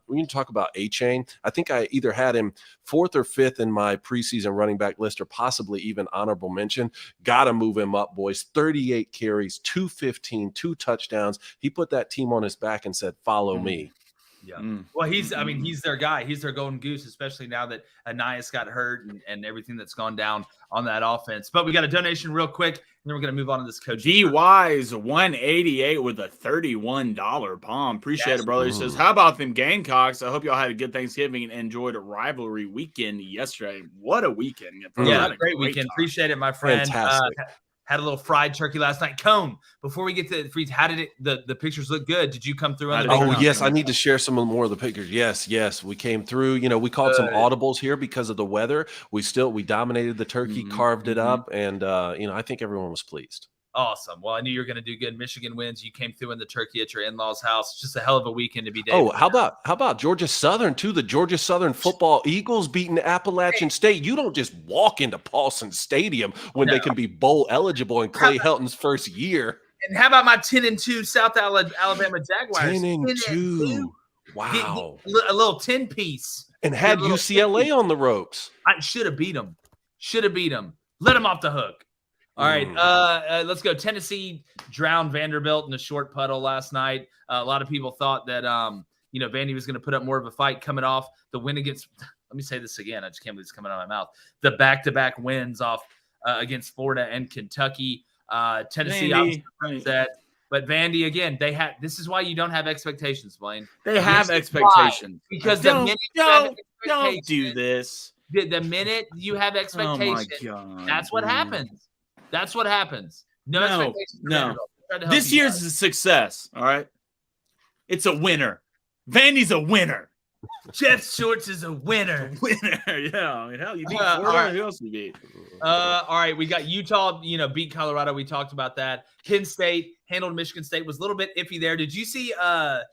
when you talk about A-Chain, I think I either had him 4th or 5th in my preseason running back list or possibly even honorable mention. Got to move him up, boys. 38 carries, 215, 2 touchdowns. He put that team on his back and said, follow me. Yeah. Well, he's their guy. He's their golden goose, especially now that Anias got hurt and everything that's gone down on that offense. But we got a donation real quick, and then we're going to move on to this coach. G-Wise 188 with a $31 palm. Appreciate it, brother. He says, how about them Gamecocks? I hope y'all had a good Thanksgiving and enjoyed a rivalry weekend yesterday. What a weekend. Yeah, great weekend. Appreciate it, my friend. Fantastic. Had a little fried turkey last night. Cone, before we get to the freeze, how did the pictures look good? Did you come through on the yes, I need to share some more of the pictures. Yes, we came through. We called some audibles here because of the weather. We dominated the turkey, carved it up, and I think everyone was pleased. Awesome. Well, I knew you were going to do good. Michigan wins. You came through in the turkey at your in-laws' house. Just a hell of a weekend to be David. Oh, how about Georgia Southern too? The Georgia Southern football Eagles beating Appalachian State. You don't just walk into Paulson Stadium when they can be bowl eligible in Clay Helton's first year. And how about my 10-2 South Alabama Jaguars? 10-2. Wow. A little 10-piece. And had UCLA on the ropes. I should have beat them. Let them off the hook. All right, let's go. Tennessee drowned Vanderbilt in a short puddle last night. A lot of people thought that, Vandy was going to put up more of a fight coming off the win against – let me say this again. I just can't believe it's coming out of my mouth. The back-to-back wins off against Florida and Kentucky. Tennessee obviously upset. But Vandy, again, this is why you don't have expectations, Blaine. They have expectations. Because don't do this. The minute you have expectations, that's what happens. That's what happens. No expectations. No. This year's a success. All right. It's a winner. Vandy's a winner. Jeff Shorts is a winner. Yeah. Hell, you beat Florida. Who else you beat? All right. We got Utah, beat Colorado. We talked about that. Penn State handled Michigan State. Was a little bit iffy there. Did you see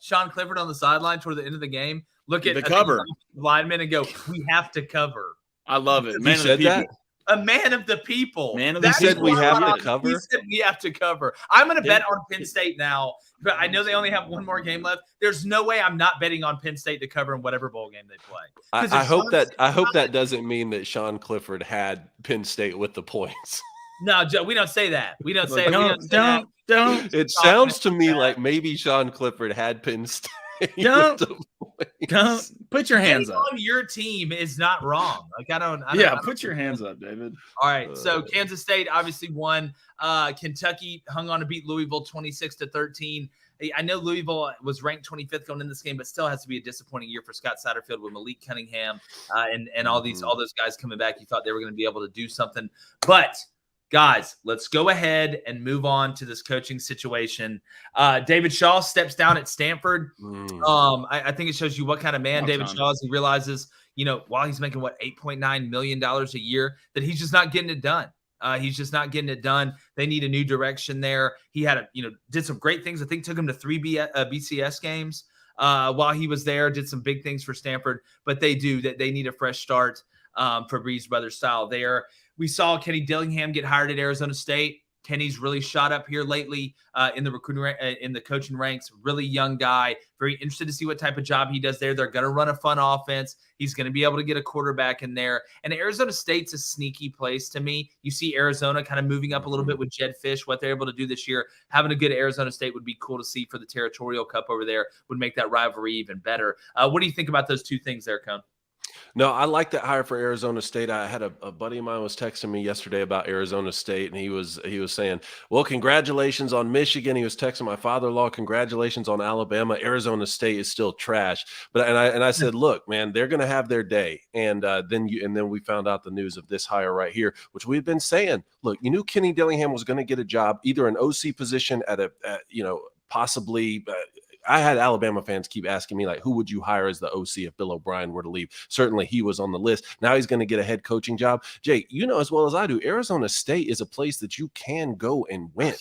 Sean Clifford on the sideline toward the end of the game? Look at the cover lineman and go, we have to cover. I love it. Man, said that. A man of the people. He said we have to cover. He said we have to cover. I'm going to bet on Penn State now, but I know they only have one more game left. There's no way I'm not betting on Penn State to cover in whatever bowl game they play. I hope that doesn't mean that Sean Clifford had Penn State with the points. No, Joe, we don't say that. We don't say that. Don't. It sounds to me like maybe Sean Clifford had Penn State. Don't put your hands up. On your team is not wrong. Like I don't put your hands up, David. All right. So Kansas State obviously won. Kentucky hung on to beat Louisville 26-13. I know Louisville was ranked 25th going in this game, but still has to be a disappointing year for Scott Satterfield with Malik Cunningham and all those guys coming back. You thought they were going to be able to do something, but guys, let's go ahead and move on to this coaching situation. David Shaw steps down at Stanford. I think it shows you what kind of man David Shaw is. He realizes, while he's making $8.9 million a year, that he's just not getting it done. He's just not getting it done. They need a new direction there. He had did some great things. I think took him to 3 BCS games while he was there. Did some big things for Stanford, but they need a fresh start for Breeze Brothers style there. We saw Kenny Dillingham get hired at Arizona State. Kenny's really shot up here lately in the recruiting in the coaching ranks. Really young guy. Very interested to see what type of job he does there. They're going to run a fun offense. He's going to be able to get a quarterback in there. And Arizona State's a sneaky place to me. You see Arizona kind of moving up a little bit with Jed Fish, what they're able to do this year. Having a good Arizona State would be cool to see for the Territorial Cup over there. Would make that rivalry even better. What do you think about those two things there, Cone? No, I like that hire for Arizona State. I had a buddy of mine was texting me yesterday about Arizona State, and he was saying, "Well, congratulations on Michigan." He was texting my father-in-law, "Congratulations on Alabama. Arizona State is still trash." But I said, "Look, man, they're going to have their day." And then we found out the news of this hire right here, which we've been saying. Look, you knew Kenny Dillingham was going to get a job, either an OC position at possibly. I had Alabama fans keep asking me, like, who would you hire as the OC if Bill O'Brien were to leave? Certainly he was on the list. Now he's going to get a head coaching job. Jake, you know as well as I do, Arizona State is a place that you can go and win.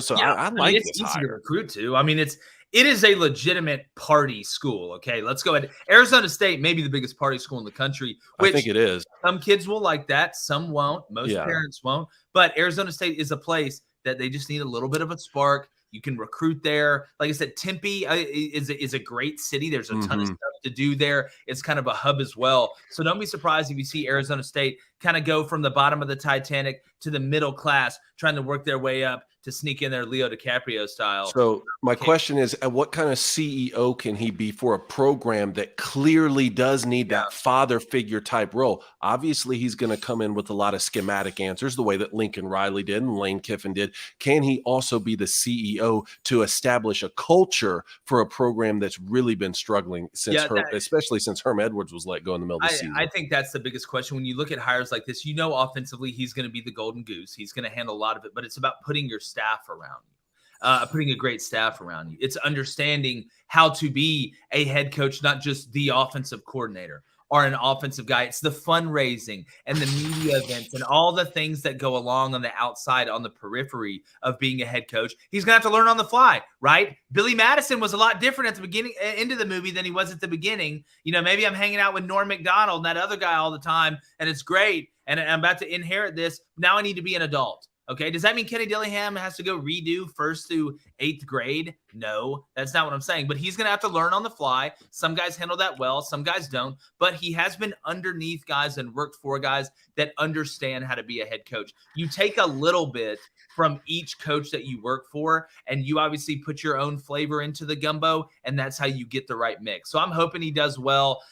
So I like it's this easy hire. to recruit to. I mean, it is a legitimate party school. Okay, let's go ahead. Arizona State may be the biggest party school in the country. Which I think it is. Some kids will like that. Some won't. Most parents won't. But Arizona State is a place that they just need a little bit of a spark. You can recruit there. Like I said, Tempe is a great city. There's a ton of stuff to do there. It's kind of a hub as well. So don't be surprised if you see Arizona State kind of go from the bottom of the Titanic to the middle class, trying to work their way up to sneak in their Leo DiCaprio style. So my question is, what kind of CEO can he be for a program that clearly does need that father figure type role? Obviously, he's going to come in with a lot of schematic answers, the way that Lincoln Riley did and Lane Kiffin did. Can he also be the CEO to establish a culture for a program that's really been struggling since especially since Herm Edwards was let go in the middle of the season? I think that's the biggest question. When you look at hires like this, offensively, he's going to be the golden goose. He's going to handle a lot of it, but it's about putting your staff around you, putting a great staff around you. It's understanding how to be a head coach, not just the offensive coordinator or an offensive guy. It's the fundraising and the media events and all the things that go along on the outside, on the periphery of being a head coach. He's going to have to learn on the fly, right? Billy Madison was a lot different at the beginning, into the movie, than he was at the beginning. Maybe I'm hanging out with Norm Macdonald and that other guy all the time, and it's great, and I'm about to inherit this. Now I need to be an adult. Okay, does that mean Kenny Dillingham has to go redo 1st through 8th grade? No, that's not what I'm saying. But he's going to have to learn on the fly. Some guys handle that well, some guys don't. But he has been underneath guys and worked for guys that understand how to be a head coach. You take a little bit from each coach that you work for, and you obviously put your own flavor into the gumbo, and that's how you get the right mix. So I'm hoping he does well.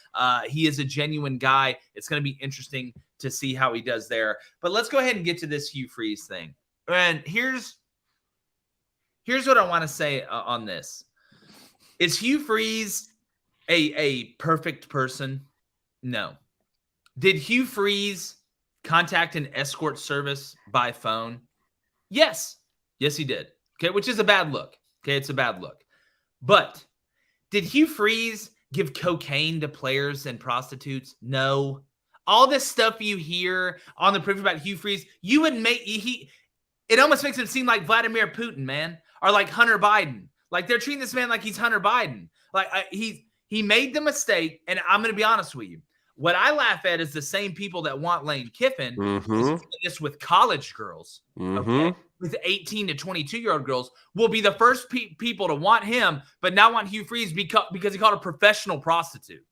He is a genuine guy. It's going to be interesting to see how he does there. But let's go ahead and get to this Hugh Freeze thing. And here's what I want to say on this. Is Hugh Freeze a perfect person? No. Did Hugh Freeze contact an escort service by phone? Yes. Yes, he did. Okay, which is a bad look. Okay, it's a bad look. But did Hugh Freeze give cocaine to players and prostitutes? No. All this stuff you hear on the preview about Hugh Freeze, it almost makes it seem like Vladimir Putin, man, or like Hunter Biden. Like they're treating this man like he's Hunter Biden. Like he made the mistake, and I'm going to be honest with you. What I laugh at is the same people that want Lane Kiffin is doing this with college girls, okay? With 18 to 22-year-old girls, will be the first people to want him, but now want Hugh Freeze because he called a professional prostitute.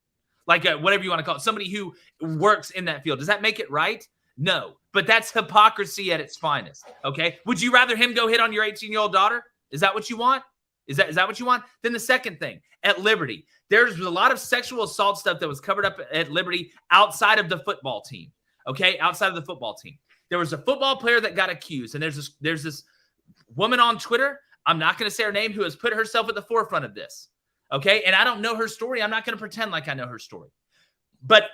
Like whatever you want to call it, somebody who works in that field. Does that make it right? No, but that's hypocrisy at its finest, okay? Would you rather him go hit on your 18-year-old daughter? Is that what you want? Is that what you want? Then the second thing, at Liberty, there's a lot of sexual assault stuff that was covered up at Liberty outside of the football team, okay? Outside of the football team. There was a football player that got accused, and there's this woman on Twitter, I'm not going to say her name, who has put herself at the forefront of this. Okay, and I don't know her story. I'm not going to pretend like I know her story. But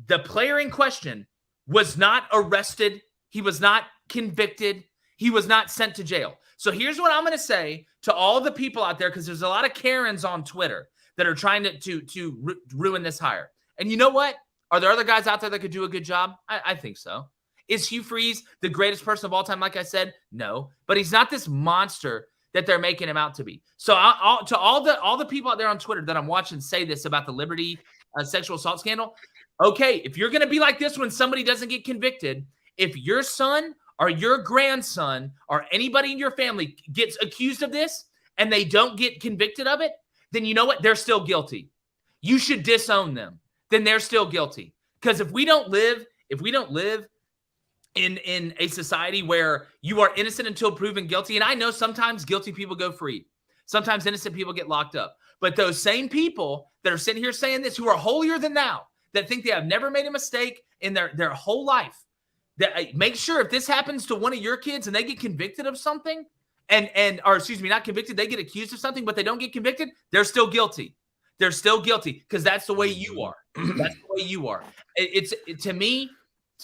the player in question was not arrested. He was not convicted. He was not sent to jail. So here's what I'm going to say to all the people out there, because there's a lot of Karens on Twitter that are trying to ruin this hire. And you know what? Are there other guys out there that could do a good job? I think so. Is Hugh Freeze the greatest person of all time? Like I said, no. But he's not this monster that they're making him out to be. So to all the people out there on Twitter that I'm watching say this about the Liberty sexual assault scandal, okay, if you're going to be like this when somebody doesn't get convicted, if your son or your grandson or anybody in your family gets accused of this and they don't get convicted of it, then you know what? They're still guilty. You should disown them. Then they're still guilty. Because if we don't live in a society where you are innocent until proven guilty. And I know sometimes guilty people go free. Sometimes innocent people get locked up. But those same people that are sitting here saying this, who are holier than thou, that think they have never made a mistake in their whole life, that make sure if this happens to one of your kids and they get convicted of something or excuse me, not convicted, they get accused of something, but they don't get convicted, they're still guilty. They're still guilty because that's the way you are. That's the way you are. To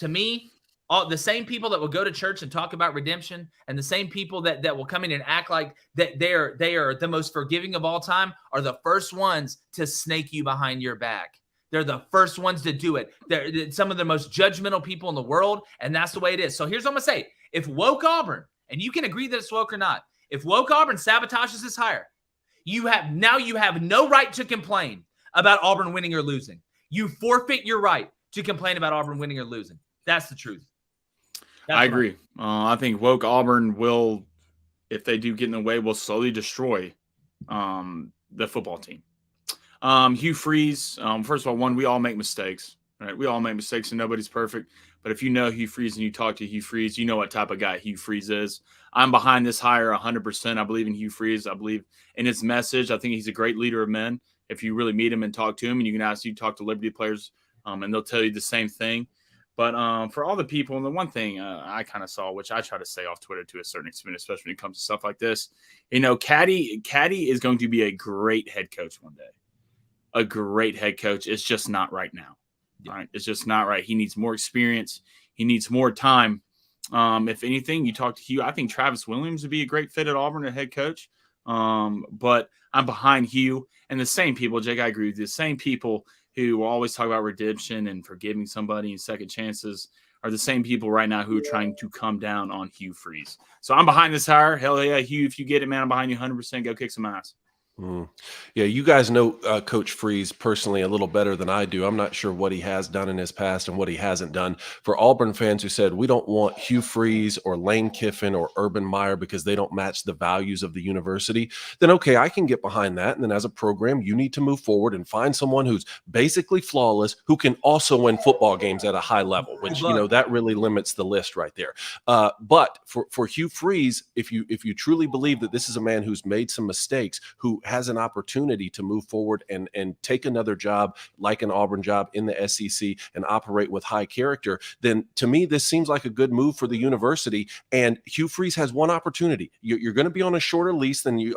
me, all the same people that will go to church and talk about redemption, and the same people that will come in and act like that they are the most forgiving of all time, are the first ones to snake you behind your back. They're the first ones to do it. They're some of the most judgmental people in the world, and that's the way it is. So here's what I'm gonna say: if woke Auburn, and you can agree that it's woke or not, if woke Auburn sabotages this hire, you have no right to complain about Auburn winning or losing. You forfeit your right to complain about Auburn winning or losing. That's the truth. I agree. I think woke Auburn will, if they do get in the way, will slowly destroy the football team. Hugh Freeze, first of all, we all make mistakes, right? We all make mistakes and nobody's perfect. But if you know Hugh Freeze and you talk to Hugh Freeze, you know what type of guy Hugh Freeze is. I'm behind this hire 100%. I believe in Hugh Freeze. I believe in his message. I think he's a great leader of men. If you really meet him and talk to him, and you can talk to Liberty players, and they'll tell you the same thing. But for all the people, and the one thing I kind of saw, which I try to stay off Twitter to a certain extent, especially when it comes to stuff like this, Caddy is going to be a great head coach one day. A great head coach. It's just not right now. Yeah. Right? It's just not right. He needs more experience. He needs more time. If anything, you talk to Hugh, I think Travis Williams would be a great fit at Auburn as head coach. But I'm behind Hugh and the same people, Jake, I agree with you, the same people who will always talk about redemption and forgiving somebody and second chances are the same people right now who are trying to come down on Hugh Freeze. So I'm behind this hire. Hell yeah, Hugh, if you get it, man, I'm behind you 100%. Go kick some ass. Yeah, you guys know Coach Freeze personally a little better than I do. I'm not sure what he has done in his past and what he hasn't done. For Auburn fans who said, we don't want Hugh Freeze or Lane Kiffin or Urban Meyer because they don't match the values of the university, then okay, I can get behind that. And then as a program, you need to move forward and find someone who's basically flawless, who can also win football games at a high level, which, that really limits the list right there. But for Hugh Freeze, if you truly believe that this is a man who's made some mistakes, who has an opportunity to move forward and take another job like an Auburn job in the SEC and operate with high character, then to me, this seems like a good move for the university. And Hugh Freeze has one opportunity. You're going to be on a shorter leash than you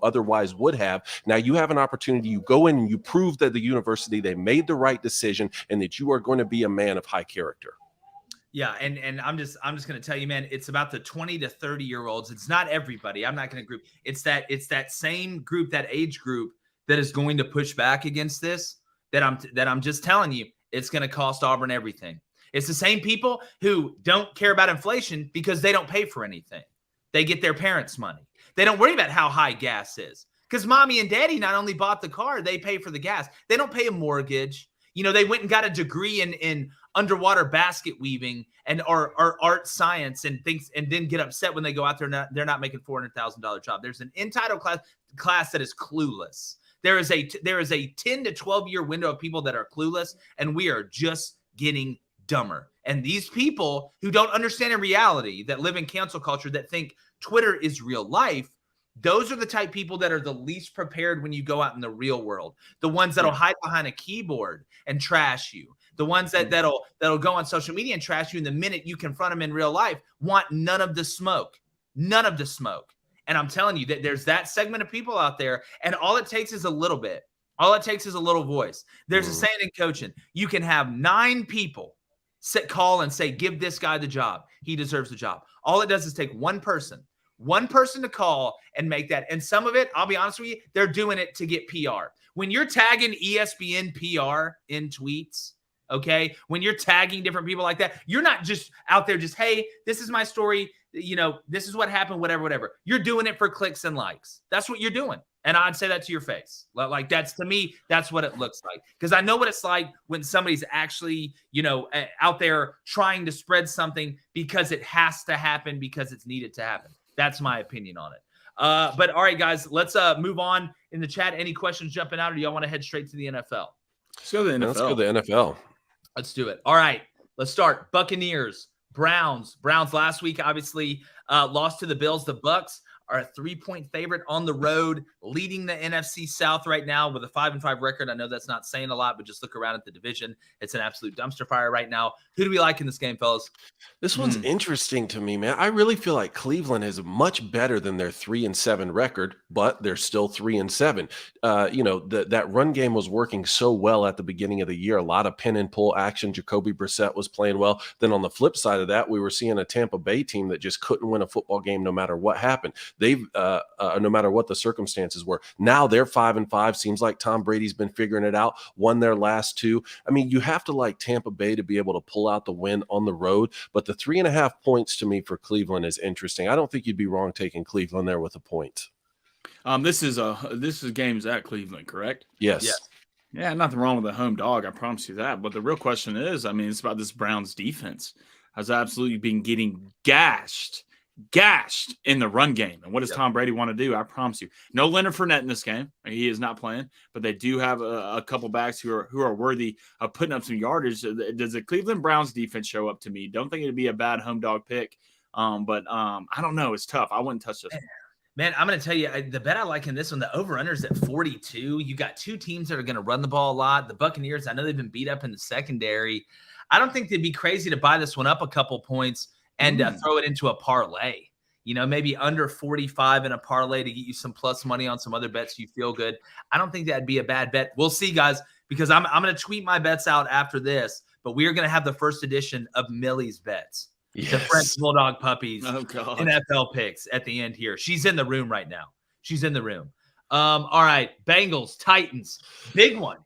otherwise would have. Now you have an opportunity. You go in and you prove that the university, they made the right decision and that you are going to be a man of high character. Yeah, and I'm just going to tell you, man, it's about the 20 to 30-year-olds. It's not everybody. I'm not going to group. It's that same group, that age group that is going to push back against this. That I'm just telling you, it's going to cost Auburn everything. It's the same people who don't care about inflation because they don't pay for anything. They get their parents' money. They don't worry about how high gas is because mommy and daddy not only bought the car, they pay for the gas. They don't pay a mortgage. They went and got a degree in underwater basket weaving and or art science and things, and then get upset when they go out there and they're not making $400,000 job. There's an entitled class that is clueless. There is a 10 to 12 year window of people that are clueless, and we are just getting dumber. And these people who don't understand in reality, that live in cancel culture, that think Twitter is real life, those are the type of people that are the least prepared when you go out in the real world. The ones that'll hide behind a keyboard and trash you. The ones that'll go on social media and trash you, and the minute you confront them in real life, want none of the smoke. None of the smoke. And I'm telling you that there's that segment of people out there, and all it takes is a little bit. All it takes is a little voice. There's a saying in coaching: you can have 9 people call and say, give this guy the job. He deserves the job. All it does is take one person to call and make that. And some of it, I'll be honest with you, they're doing it to get PR. When you're tagging ESPN PR in tweets, okay, when you're tagging different people like that, you're not just out there just, hey, this is my story, this is what happened, whatever. You're doing it for clicks and likes. That's what you're doing. And I'd say that to your face. Like, that's, to me, that's what it looks like. Because I know what it's like when somebody's actually, out there trying to spread something because it has to happen, because it's needed to happen. That's my opinion on it. But all right, guys, let's move on in the chat. Any questions jumping out, or do y'all want to head straight to the NFL? Let's go to the NFL. Let's go to the NFL. Let's do it. All right, let's start. Buccaneers, Browns. Browns last week obviously lost to the Bills. The Bucs are a 3-point favorite on the road, leading the NFC South right now with a 5-5 record. I know that's not saying a lot, but just look around at the division. It's an absolute dumpster fire right now. Who do we like in this game, fellas? This one's interesting to me, man. I really feel like Cleveland is much better than their 3-7 record, but they're still 3-7. That run game was working so well at the beginning of the year. A lot of pin and pull action. Jacoby Brissett was playing well. Then on the flip side of that, we were seeing a Tampa Bay team that just couldn't win a football game no matter what happened. No matter what the circumstances were. Now they're 5-5. Seems like Tom Brady's been figuring it out. Won their last 2. I mean, you have to like Tampa Bay to be able to pull out the win on the road, but the 3.5 points to me for Cleveland is interesting. I don't think you'd be wrong taking Cleveland there with a point. This is games at Cleveland, correct? Yes. Yeah, nothing wrong with a home dog. I promise you that. But the real question is, I mean, it's about this Browns defense has absolutely been getting gashed in the run game. And what does Tom Brady want to do? I promise you. No Leonard Fournette in this game. He is not playing, but they do have a couple backs who are worthy of putting up some yardage. Does the Cleveland Browns defense show up to me? Don't think it'd be a bad home dog pick. But I don't know. It's tough. I wouldn't touch this one. Man, I'm going to tell you, the bet I like in this one, the over-under is at 42. You got 2 teams that are going to run the ball a lot. The Buccaneers, I know they've been beat up in the secondary. I don't think they'd be crazy to buy this one up a couple points and throw it into a parlay. Maybe under 45 in a parlay to get you some plus money on some other bets you feel good. I don't think that'd be a bad bet. We'll see, guys, because I'm going to tweet my bets out after this, but we are going to have the first edition of Millie's bets. Yes. The French Bulldog Puppies NFL picks at the end here. She's in the room right now. All right, Bengals, Titans, big one.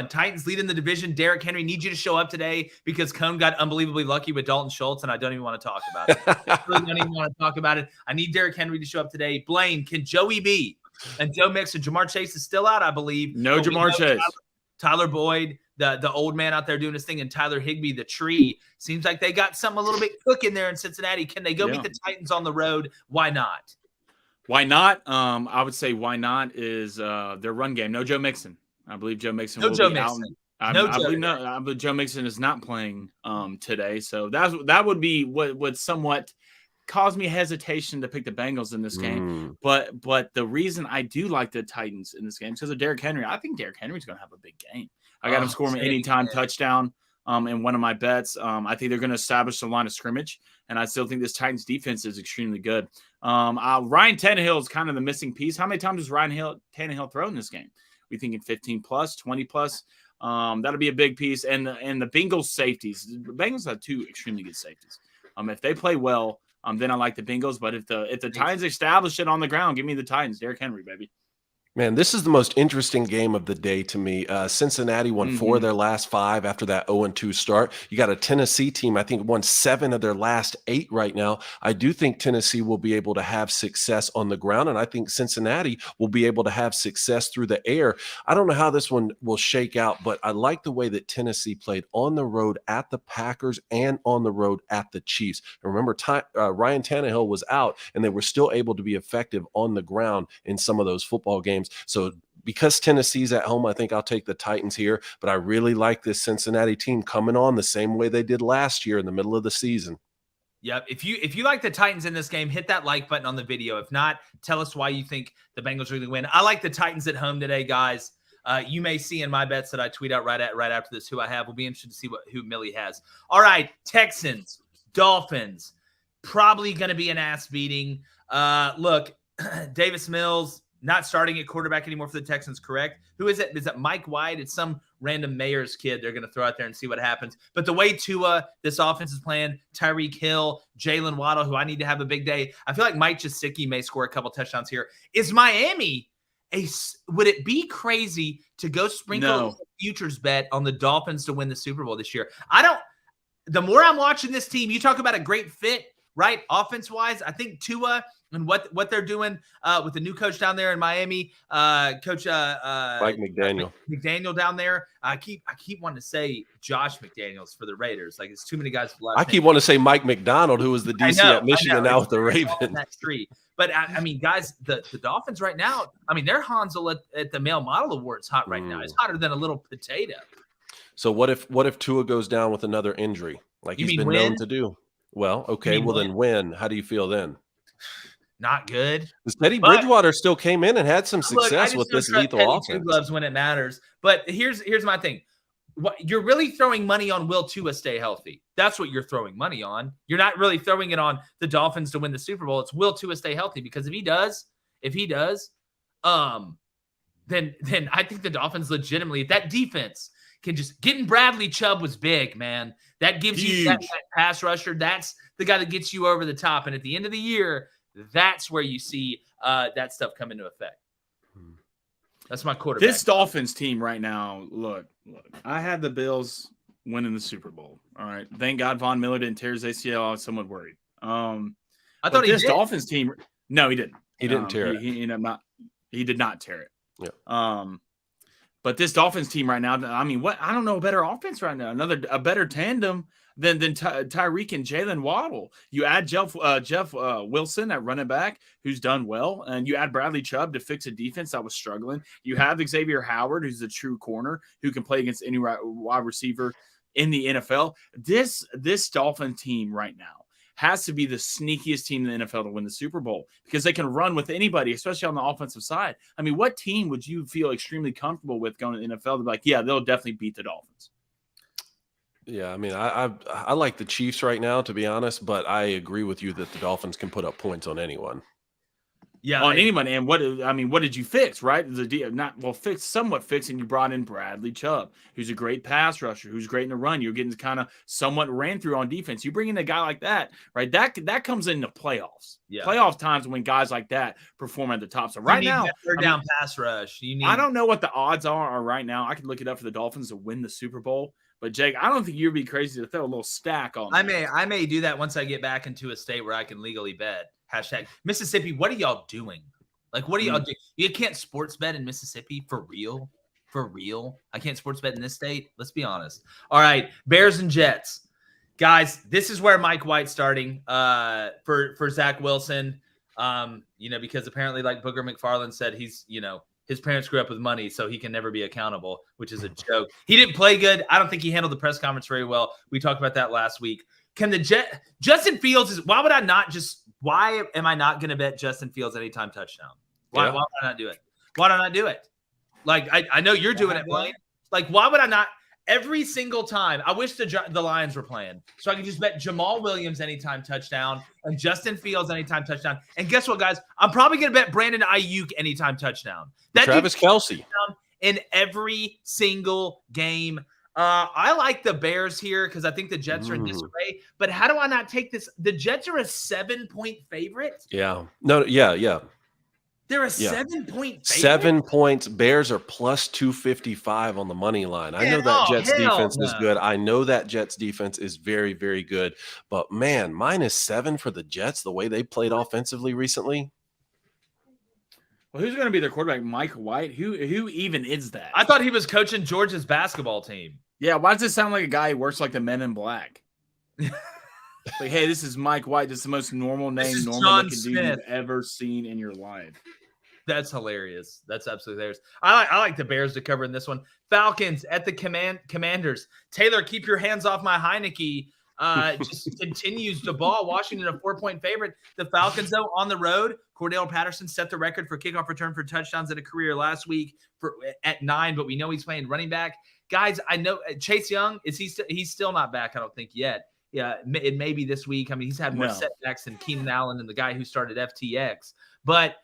Titans leading the division. Derrick Henry, need you to show up today because Cone got unbelievably lucky with Dalton Schultz, and I don't even want to talk about it. I need Derrick Henry to show up today. Blaine, can Joey B and Joe Mixon, Jamar Chase is still out, I believe. No Jamar Chase. Tyler Boyd, the old man out there doing his thing, and Tyler Higbee, the tree. Seems like they got something a little bit cooking there in Cincinnati. Can they go meet the Titans on the road? Why not? Why not? I would say why not is their run game. No Joe Mixon. I believe Joe Mixon will be out. I believe Joe Mixon is not playing today. So that would be what would somewhat cause me hesitation to pick the Bengals in this game. But the reason I do like the Titans in this game is because of Derrick Henry. I think Derrick Henry's going to have a big game. I got him scoring an anytime touchdown in one of my bets. I think they're going to establish the line of scrimmage, and I still think this Titans defense is extremely good. Ryan Tannehill is kind of the missing piece. How many times does Ryan Tannehill throw in this game? We thinking 15 plus, 20 plus. That'll be a big piece. And the Bengals safeties. The Bengals have 2 extremely good safeties. If they play well, then I like the Bengals. But if the Titans establish it on the ground, give me the Titans. Derrick Henry, baby. Man, this is the most interesting game of the day to me. Cincinnati won 4 of their last 5 after that 0-2 start. You got a Tennessee team, I think, won 7 of their last 8 right now. I do think Tennessee will be able to have success on the ground, and I think Cincinnati will be able to have success through the air. I don't know how this one will shake out, but I like the way that Tennessee played on the road at the Packers and on the road at the Chiefs. And remember, Ryan Tannehill was out, and they were still able to be effective on the ground in some of those football games. So because Tennessee's at home, I think I'll take the Titans here, but I really like this Cincinnati team coming on the same way they did last year in the middle of the season. Yep. If you like the Titans in this game, hit that like button on the video. If not, tell us why you think the Bengals are going to win. I like the Titans at home today, guys. You may see in my bets that I tweet out right after this who I have. We'll be interested to see who Millie has. All right, Texans, Dolphins, probably going to be an ass beating. Look, Davis Mills, not starting at quarterback anymore for the Texans, correct? Who is it? Is it Mike White? It's some random mayor's kid they're going to throw out there and see what happens. But the way this offense is playing, Tyreek Hill, Jalen Waddle, who I need to have a big day. I feel like Mike Gesicki may score a couple touchdowns here. Is Miami would it be crazy to go sprinkle a futures bet on the Dolphins to win the Super Bowl this year? The more I'm watching this team, you talk about a great fit, right? Offense-wise, I think Tua and what they're doing with the new coach down there in Miami, Coach Mike McDaniel. McDaniel down there. I keep wanting to say Josh McDaniels for the Raiders. Like, it's too many guys. I keep wanting to say Mike McDonald, who was the DC at Michigan, now with the Ravens. But I mean, guys, the Dolphins right now, I mean, their Hansel at the Male Model Awards hot right now. It's hotter than a little potato. So what if Tua goes down with another injury, like he's been known to do? Well, okay. Well, then win. How do you feel then? not good. Teddy Bridgewater still came in and had some success with this lethal offense. Gloves when it matters. But here's my thing. You're really throwing money on Will Tua stay healthy. That's what you're throwing money on. You're not really throwing it on the Dolphins to win the Super Bowl. It's Will Tua stay healthy, because if he does, then I think the Dolphins legitimately, that defense can just getting Bradley Chubb was big, man. That gives you that pass rusher. That's the guy that gets you over the top. And at the end of the year, that's where you see that stuff come into effect. That's my quarterback. This Dolphins team right now, look, I had the Bills winning the Super Bowl. All right. Thank God Von Miller didn't tear his ACL. I was somewhat worried. I thought this Dolphins team, no, he didn't. He didn't tear it. He did not tear it. Yeah. But this Dolphins team right now, I mean, I don't know a better offense right now. A better tandem than Tyreek and Jalen Waddle. You add Jeff Wilson at running back, who's done well, and you add Bradley Chubb to fix a defense that was struggling. You have Xavier Howard, who's a true corner who can play against any wide receiver in the NFL. This Dolphin team right now has to be the sneakiest team in the NFL to win the Super Bowl, because they can run with anybody, especially on the offensive side. I mean, what team would you feel extremely comfortable with going to the NFL to be like, yeah, they'll definitely beat the Dolphins? Yeah, I mean, I like the Chiefs right now, to be honest, but I agree with you that the Dolphins can put up points on anyone. Yeah, on anyone. And what did you fix, right? Somewhat fix, and you brought in Bradley Chubb, who's a great pass rusher, who's great in the run. You're getting kind of somewhat ran through on defense. You bring in a guy like that, right? That comes in the playoffs. Yeah. Playoff times when guys like that perform at the top. So right now, third down pass rush. I don't know what the odds are right now. I can look it up for the Dolphins to win the Super Bowl. But Jake, I don't think you'd be crazy to throw a little stack on. I may do that once I get back into a state where I can legally bet. # Mississippi. What are y'all doing? Like, what are y'all doing? You can't sports bet in Mississippi for real? For real? I can't sports bet in this state? Let's be honest. All right, Bears and Jets. Guys, this is where Mike White's starting for Zach Wilson. Because apparently, like Booger McFarland said, he's, his parents grew up with money, so he can never be accountable, which is a joke. He didn't play good. I don't think he handled the press conference very well. We talked about that last week. Can Justin Fields why am I not going to bet Justin Fields anytime touchdown? Why would I not do it? Why don't I do it? Like, I know you're doing it, Blaine. Like, why would I not? Every single time, I wish the Lions were playing, so I could just bet Jamal Williams anytime touchdown and Justin Fields anytime touchdown. And guess what, guys? I'm probably going to bet Brandon Ayuk anytime touchdown. Travis Kelce in every single game. I like the Bears here because I think the Jets are in disarray. But how do I not take this? The Jets are a 7-point favorite. Yeah. No. Yeah. They're a 7-point favorite. 7 points. Bears are plus 255 on the money line. I know that Jets defense is good. I know that Jets defense is very, very good. But, man, -7 for the Jets, the way they played offensively recently. Well, who's going to be their quarterback? Mike White? Who even is that? I thought he was coaching Georgia's basketball team. Yeah, why does it sound like a guy who works like the Men in Black? Like, hey, this is Mike White. This is the most normal name, normal-looking dude you've ever seen in your life. That's hilarious. That's absolutely hilarious. I like the Bears to cover in this one. Falcons at the Commanders. Taylor, keep your hands off my Heineke. Just continues to ball. Washington, a 4-point favorite. The Falcons, though, on the road. Cordell Patterson set the record for kickoff return for touchdowns in a career last week at 9, but we know he's playing running back. Guys, I know Chase Young, he's still not back, I don't think, yet. Yeah, it may be this week. I mean, he's had more setbacks than Keenan Allen and the guy who started FTX. But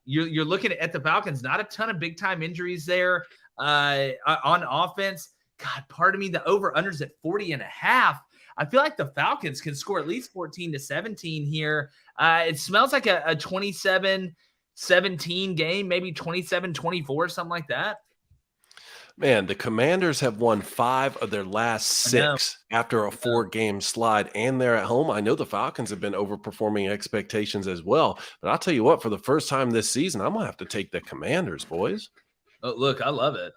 you're looking at the Falcons, not a ton of big-time injuries there on offense. God, pardon me, the over-under's at 40.5. I feel like the Falcons can score at least 14-17 here. It smells like a 27-17 game, maybe 27-24, something like that. Man, the Commanders have won 5 of their last 6 after a 4-game slide, and they're at home. I know the Falcons have been overperforming expectations as well, but I'll tell you what, for the first time this season, I'm going to have to take the Commanders, boys. Oh, look, I love it.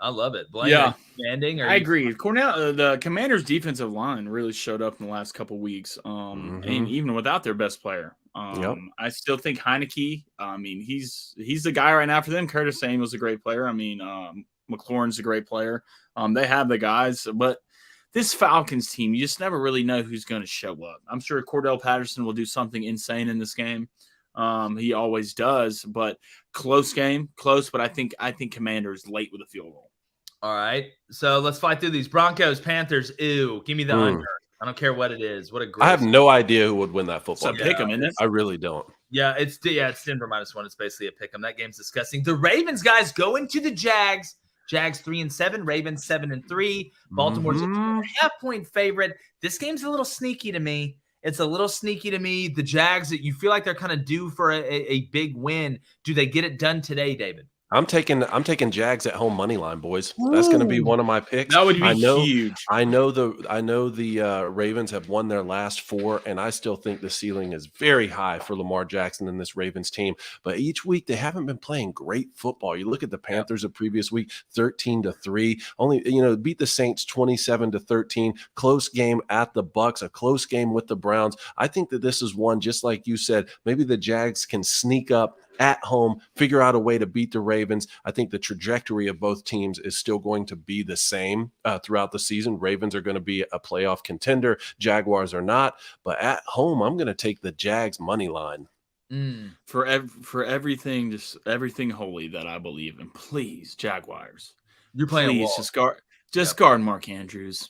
Blaine, yeah, I agree. The Commanders' defensive line really showed up in the last couple weeks, and even without their best player. I still think Heineke. I mean, he's the guy right now for them. Curtis Samuel's a great player. I mean, McLaurin's a great player. They have the guys, but this Falcons team, you just never really know who's going to show up. I'm sure Cordell Patterson will do something insane in this game. He always does, but close game, but I think Commanders late with a field goal. All right, so let's fight through these. Broncos, Panthers. Ew, give me the under. I don't care what it is. What a great. I have no idea who would win that football. Pick 'em, isn't it? I really don't. Yeah, it's Denver -1. It's basically a pick 'em. That game's disgusting. The Ravens, guys, going to the Jags. Jags 3-7, Ravens 7-3. Baltimore's a 2.5-point favorite. This game's a little sneaky to me. It's a little sneaky to me. The Jags, you feel like they're kind of due for a big win. Do they get it done today, David? I'm taking Jags at home money line, boys. That's going to be one of my picks. That would be huge. I know the Ravens have won their last 4, and I still think the ceiling is very high for Lamar Jackson and this Ravens team. But each week they haven't been playing great football. You look at the Panthers the previous week, 13-3, only beat the Saints 27-13. Close game at the Bucs, a close game with the Browns. I think that this is one, just like you said, maybe the Jags can sneak up at home, figure out a way to beat the Ravens. I think the trajectory of both teams is still going to be the same throughout the season. Ravens are going to be a playoff contender. Jaguars are not. But at home, I'm going to take the Jags money line. For everything, just everything holy that I believe in. Please, Jaguars. You're playing just guard Mark Andrews.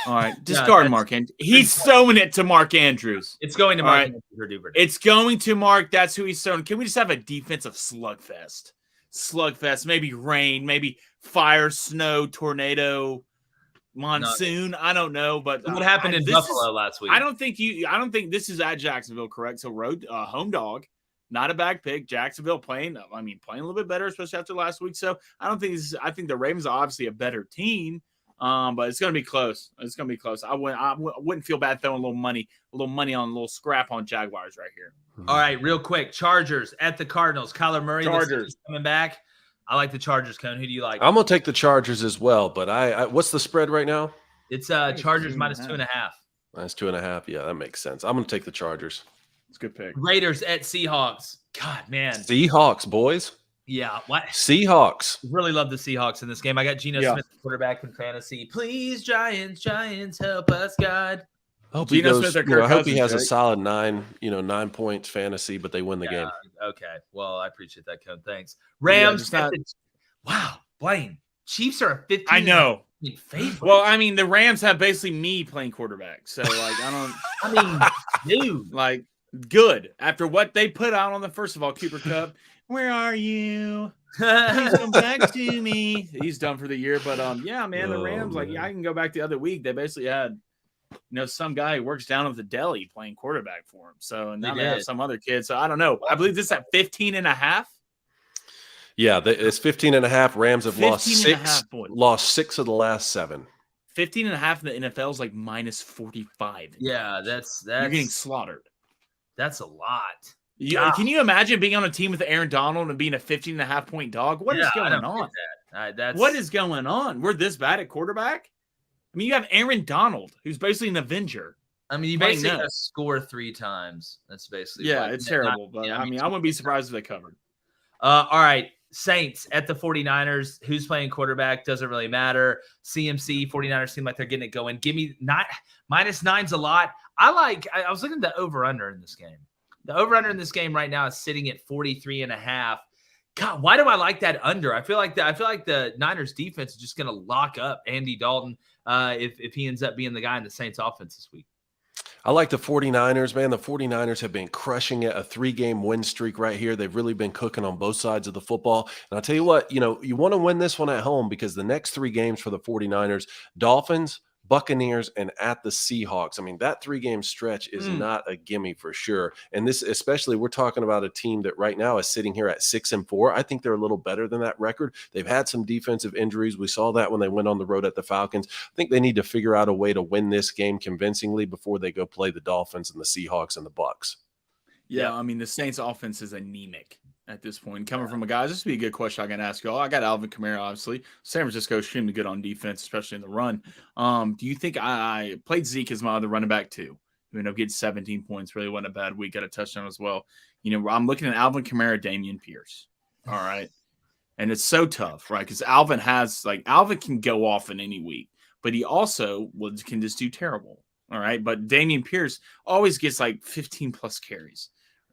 All right, discard Mark Andrews. He's throwing it to Mark Andrews. It's going to Mark Andrews. It's going to Mark. That's who he's throwing. Can we just have a defensive slugfest? Maybe rain, maybe fire, snow, tornado, monsoon. I don't know, but what happened in Buffalo last week? I don't think this is at Jacksonville, correct? So road home dog, not a bad pick. Jacksonville playing a little bit better, especially after last week. So I think the Ravens are obviously a better team. But it's going to be close. I wouldn't feel bad throwing a little money on a little scrap on Jaguars right here. All right, real quick. Chargers at the Cardinals. Kyler Murray Chargers coming back. I like the Chargers, Cone. Who do you like? I'm going to take the Chargers as well, but I what's the spread right now? It's Chargers -2.5. -2.5. Yeah, that makes sense. I'm going to take the Chargers. It's a good pick. Raiders at Seahawks. God, man. Seahawks, boys. Yeah, what? Seahawks. Really love the Seahawks in this game. I got Geno Smith, quarterback in fantasy. Please, Giants, help us, God. I hope he has a solid 9 points fantasy, but they win the game. Okay, well, I appreciate that, Code. Thanks. Rams. Wow, Blaine. Chiefs are a 15. I know. Favorite. Well, the Rams have basically me playing quarterback, so dude, good after what they put out on the first of all, Cooper Kupp. Where are you? Please come back to me. He's done for the year, but the Rams, I can go back the other week. They basically had, some guy who works down at the deli playing quarterback for him. So and now they have some other kid. So I don't know. I believe this is at 15.5. Yeah, it's 15.5. Rams have lost 6 of the last 7. 15.5 in the NFL is like -45. Yeah, that's you're getting slaughtered. That's a lot. Can you imagine being on a team with Aaron Donald and being a 15.5-point dog? What is going on? What is going on? We're this bad at quarterback? You have Aaron Donald, who's basically an Avenger. You basically have to score 3 times. That's basically it's terrible. But I wouldn't be surprised if they covered. All right. Saints at the 49ers. Who's playing quarterback? Doesn't really matter. CMC, 49ers seem like they're getting it going. Give me -9's a lot. I was looking at the over-under in this game. The over-under in this game right now is sitting at 43.5. God, why do I like that under? I feel like the Niners defense is just going to lock up Andy Dalton if he ends up being the guy in the Saints offense this week. I like the 49ers, man. The 49ers have been crushing it, a 3-game win streak right here. They've really been cooking on both sides of the football. And I'll tell you what, you want to win this one at home because the next 3 games for the 49ers, Dolphins, Buccaneers, and at the Seahawks. That 3-game stretch is not a gimme for sure. And this, especially, we're talking about a team that right now is sitting here at 6-4. I think they're a little better than that record. They've had some defensive injuries. We saw that when they went on the road at the Falcons. I think they need to figure out a way to win this game convincingly before they go play the Dolphins and the Seahawks and the Bucs. Yeah, the Saints offense is anemic at this point. Coming from a guy, this would be a good question I can ask you all. I got Alvin Kamara, obviously. San Francisco extremely good on defense, especially in the run. Do you think I played Zeke as my other running back too? Who ended up getting 17 points. Really wasn't a bad week. Got a touchdown as well. I'm looking at Alvin Kamara, Dameon Pierce. All right. And it's so tough, right? Because Alvin can go off in any week, but he also can just do terrible. All right. But Dameon Pierce always gets 15 plus carries.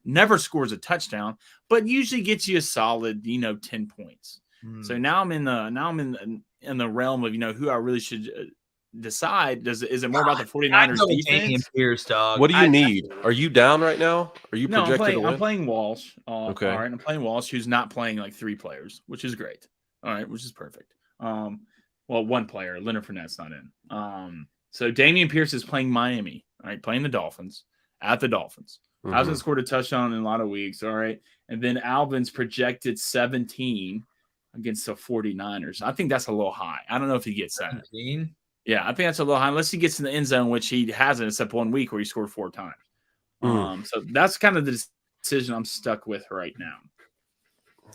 never scores a touchdown, but usually gets you a solid, 10 points. So now I'm in the realm of, who I really should decide. Is it more about the 49ers defense? Pierce, dog. What do you need? Are you down right now? Are you projected to win? I'm playing Walsh. Okay. All right, I'm playing Walsh, who's not playing like 3 players, which is great. All right, which is perfect. Well, 1 player, Leonard Fournette's not in. So Dameon Pierce is playing Miami. All right, playing the Dolphins at the Dolphins. Hasn't scored a touchdown in a lot of weeks. All right, and then Alvin's projected 17 against the 49ers. I think that's a little high. I don't know if he gets that. 17? Yeah, I think that's a little high, unless he gets in the end zone, which he hasn't, except 1 week where he scored 4 times. So that's kind of the decision I'm stuck with right now.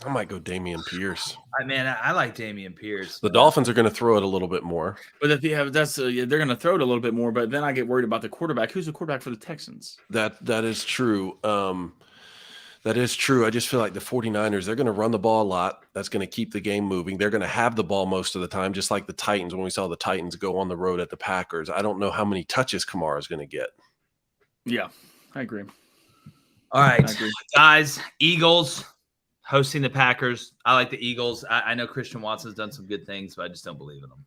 I might go Dameon Pierce. I like Dameon Pierce. The Dolphins are going to throw it a little bit more. But they're going to throw it a little bit more. But then I get worried about the quarterback. Who's the quarterback for the Texans? That is true. That is true. I just feel like the 49ers, they're going to run the ball a lot. That's going to keep the game moving. They're going to have the ball most of the time, just like the Titans when we saw the Titans go on the road at the Packers. I don't know how many touches Kamara is going to get. Yeah, I agree. All right, guys, Eagles hosting the Packers. I like the Eagles. I know Christian Watson's done some good things, but I just don't believe in them.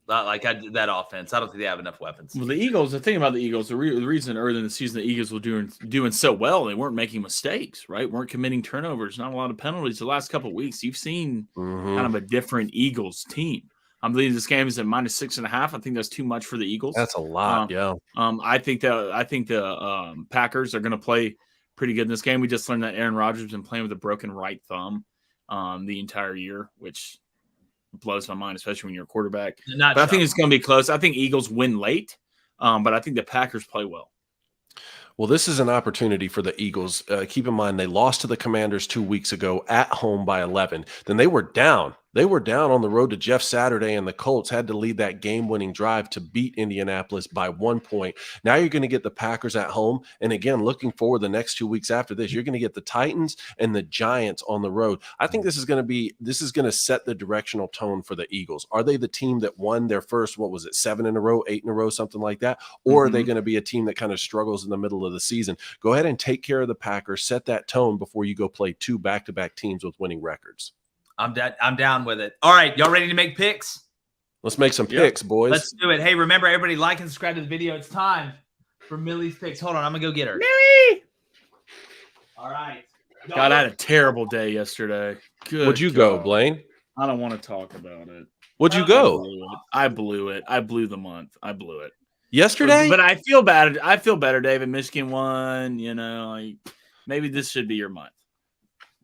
That offense. I don't think they have enough weapons. Well, the Eagles, the thing about the Eagles, the reason early in the season the Eagles were doing so well, they weren't making mistakes, right? Weren't committing turnovers, not a lot of penalties. The last couple of weeks, you've seen kind of a different Eagles team. I'm believing this game is at -6.5. I think that's too much for the Eagles. That's a lot, yeah. I think the Packers are going to play pretty good in this game. We just learned that Aaron Rodgers has been playing with a broken right thumb the entire year, which blows my mind, especially when you're a quarterback. But I think it's going to be close. I think Eagles win late, but I think the Packers play well. Well, this is an opportunity for the Eagles. Keep in mind, they lost to the Commanders 2 weeks ago at home by 11. Then they were down. They were down on the road to Jeff Saturday, and the Colts had to lead that game-winning drive to beat Indianapolis by 1 point. Now you're going to get the Packers at home. And again, looking forward the next 2 weeks after this, you're going to get the Titans and the Giants on the road. I think this is going to set the directional tone for the Eagles. Are they the team that won their first, 7 in a row, 8 in a row, something like that? Or are they going to be a team that kind of struggles in the middle of the season? Go ahead and take care of the Packers, set that tone before you go play 2 back-to-back teams with winning records. I'm down with it. All right, y'all ready to make picks? Let's make some picks, boys. Let's do it. Hey, remember, everybody like and subscribe to the video. It's time for Millie's picks. Hold on, I'm going to go get her. Millie! All right. God, I had a terrible day yesterday. Good. Where'd you go, Blaine? I don't want to talk about it. Where'd you go? I blew it. I blew the month. I blew it. Yesterday? But I feel bad. I feel better, David. Michigan won. Maybe this should be your month.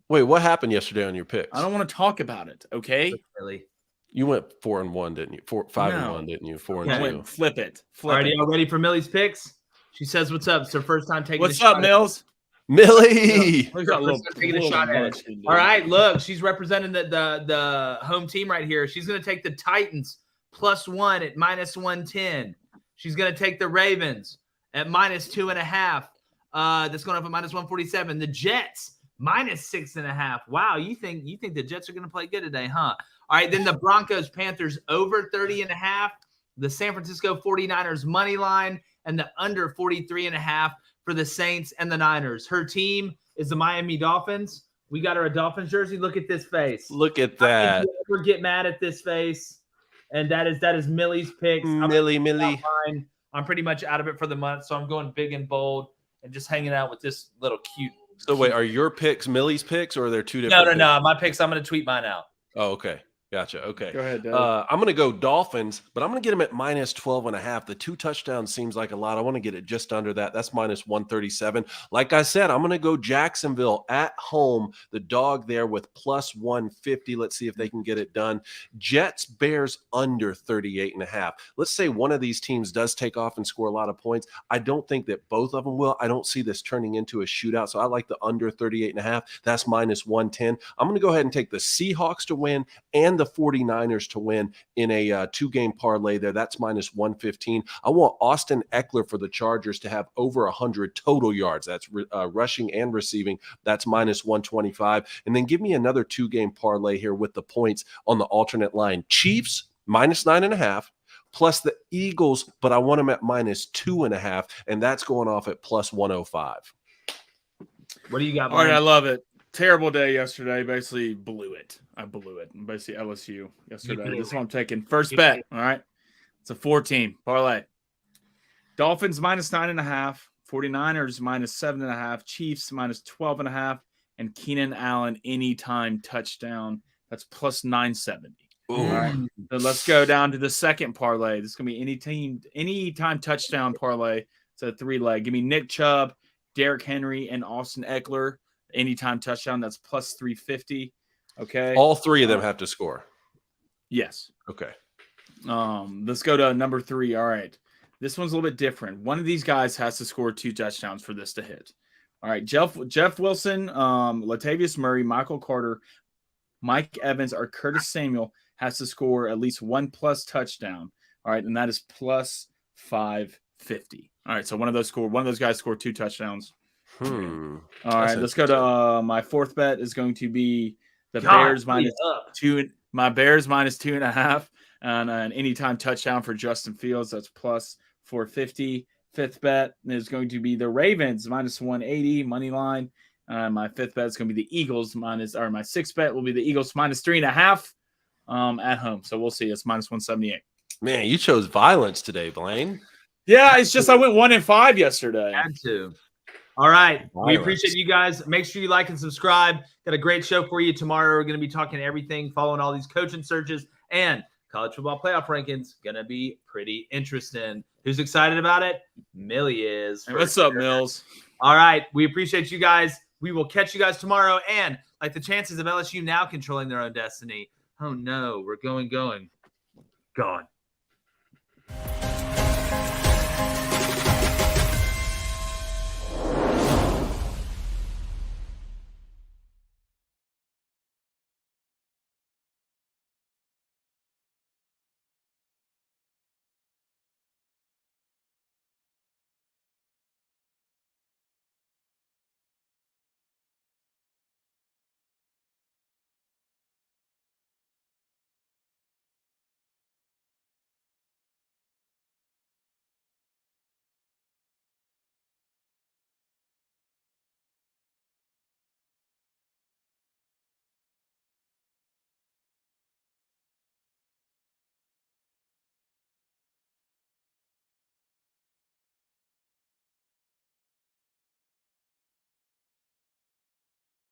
Wait, what happened yesterday on your picks? I don't want to talk about it. Okay. Really? You went 4-1, didn't you? 5-1, didn't you? 4-2. Flip it. All right, y'all ready for Millie's picks? She says, "What's up?" It's her first time taking. What's up, Mills? Millie. Taking a shot at it. All right, look, she's representing the home team right here. She's going to take the Titans +1 at -110. She's going to take the Ravens at -2.5. That's going up at -147. The Jets -6.5. Wow, you think the Jets are going to play good today, huh? All right, then the Broncos Panthers over 30.5. The San Francisco 49ers money line and the under 43.5 for the Saints and the Niners. Her team is the Miami Dolphins. We got her a Dolphins jersey. Look at this face. Look at that. I never get mad at this face. And that is Millie's picks. Millie. I'm pretty much out of it for the month, so I'm going big and bold and just hanging out with this little cute. So wait, are your picks Millie's picks, or are there two different? No. My picks. I'm going to tweet mine out. Oh, okay. Gotcha. Okay. Go ahead, Dave. I'm going to go Dolphins, but I'm going to get them at -12.5. The 2 touchdowns seems like a lot. I want to get it just under that. That's -137. Like I said, I'm going to go Jacksonville at home. The dog there with +150. Let's see if they can get it done. Jets, Bears under 38.5. Let's say one of these teams does take off and score a lot of points. I don't think that both of them will. I don't see this turning into a shootout. So I like the under 38.5. That's -110. I'm going to go ahead and take the Seahawks to win and the 49ers to win in a 2-game parlay there. That's -115. I want Austin Eckler for the Chargers to have over 100 total yards. That's rushing and receiving. That's -125. And then give me another 2-game parlay here with the points on the alternate line. Chiefs -9.5. Plus the Eagles, but I want them at -2.5. And that's going off at +105. What do you got? All right, I love it. Terrible day yesterday. Basically blew it. I blew it. Basically LSU yesterday. This is what I'm taking. First bet. All right. It's a 4-team parlay. Dolphins -9.5. 49ers -7.5. Chiefs -12.5. And Keenan Allen anytime touchdown. That's plus 970. All right. So let's go down to the second parlay. This is going to be anytime touchdown parlay. It's a 3-leg. Give me Nick Chubb, Derrick Henry, and Austin Eckler. Anytime touchdown. That's plus 350. Okay. All three of them have to score. Yes. Okay. Let's go to number 3. All right. This one's a little bit different. One of these guys has to score 2 touchdowns for this to hit. All right. Jeff Wilson, Latavius Murray, Michael Carter, Mike Evans, or Curtis Samuel has to score at least 1+ touchdown. All right. And that is plus 550. All right. So one of those guys scored 2 touchdowns. All right. Let's go to my fourth bet is going to be the Bears -2. My Bears -2.5 and an anytime touchdown for Justin Fields. That's plus 450. Fifth bet is going to be the Ravens -180 money line. My fifth bet is going to be the Eagles my sixth bet will be the Eagles -3.5 at home. So we'll see. It's -178. Man, you chose violence today, Blaine. Yeah, it's just I went 1-5 yesterday. Had to. All right. We appreciate you guys. Make sure you like and subscribe. Got a great show for you tomorrow. We're going to be talking everything, following all these coaching searches, and college football playoff rankings. Going to be pretty interesting. Who's excited about it? Millie is. Hey, what's up, Mills? All right. We appreciate you guys. We will catch you guys tomorrow. And like the chances of LSU now controlling their own destiny. Oh, no. We're going. Gone.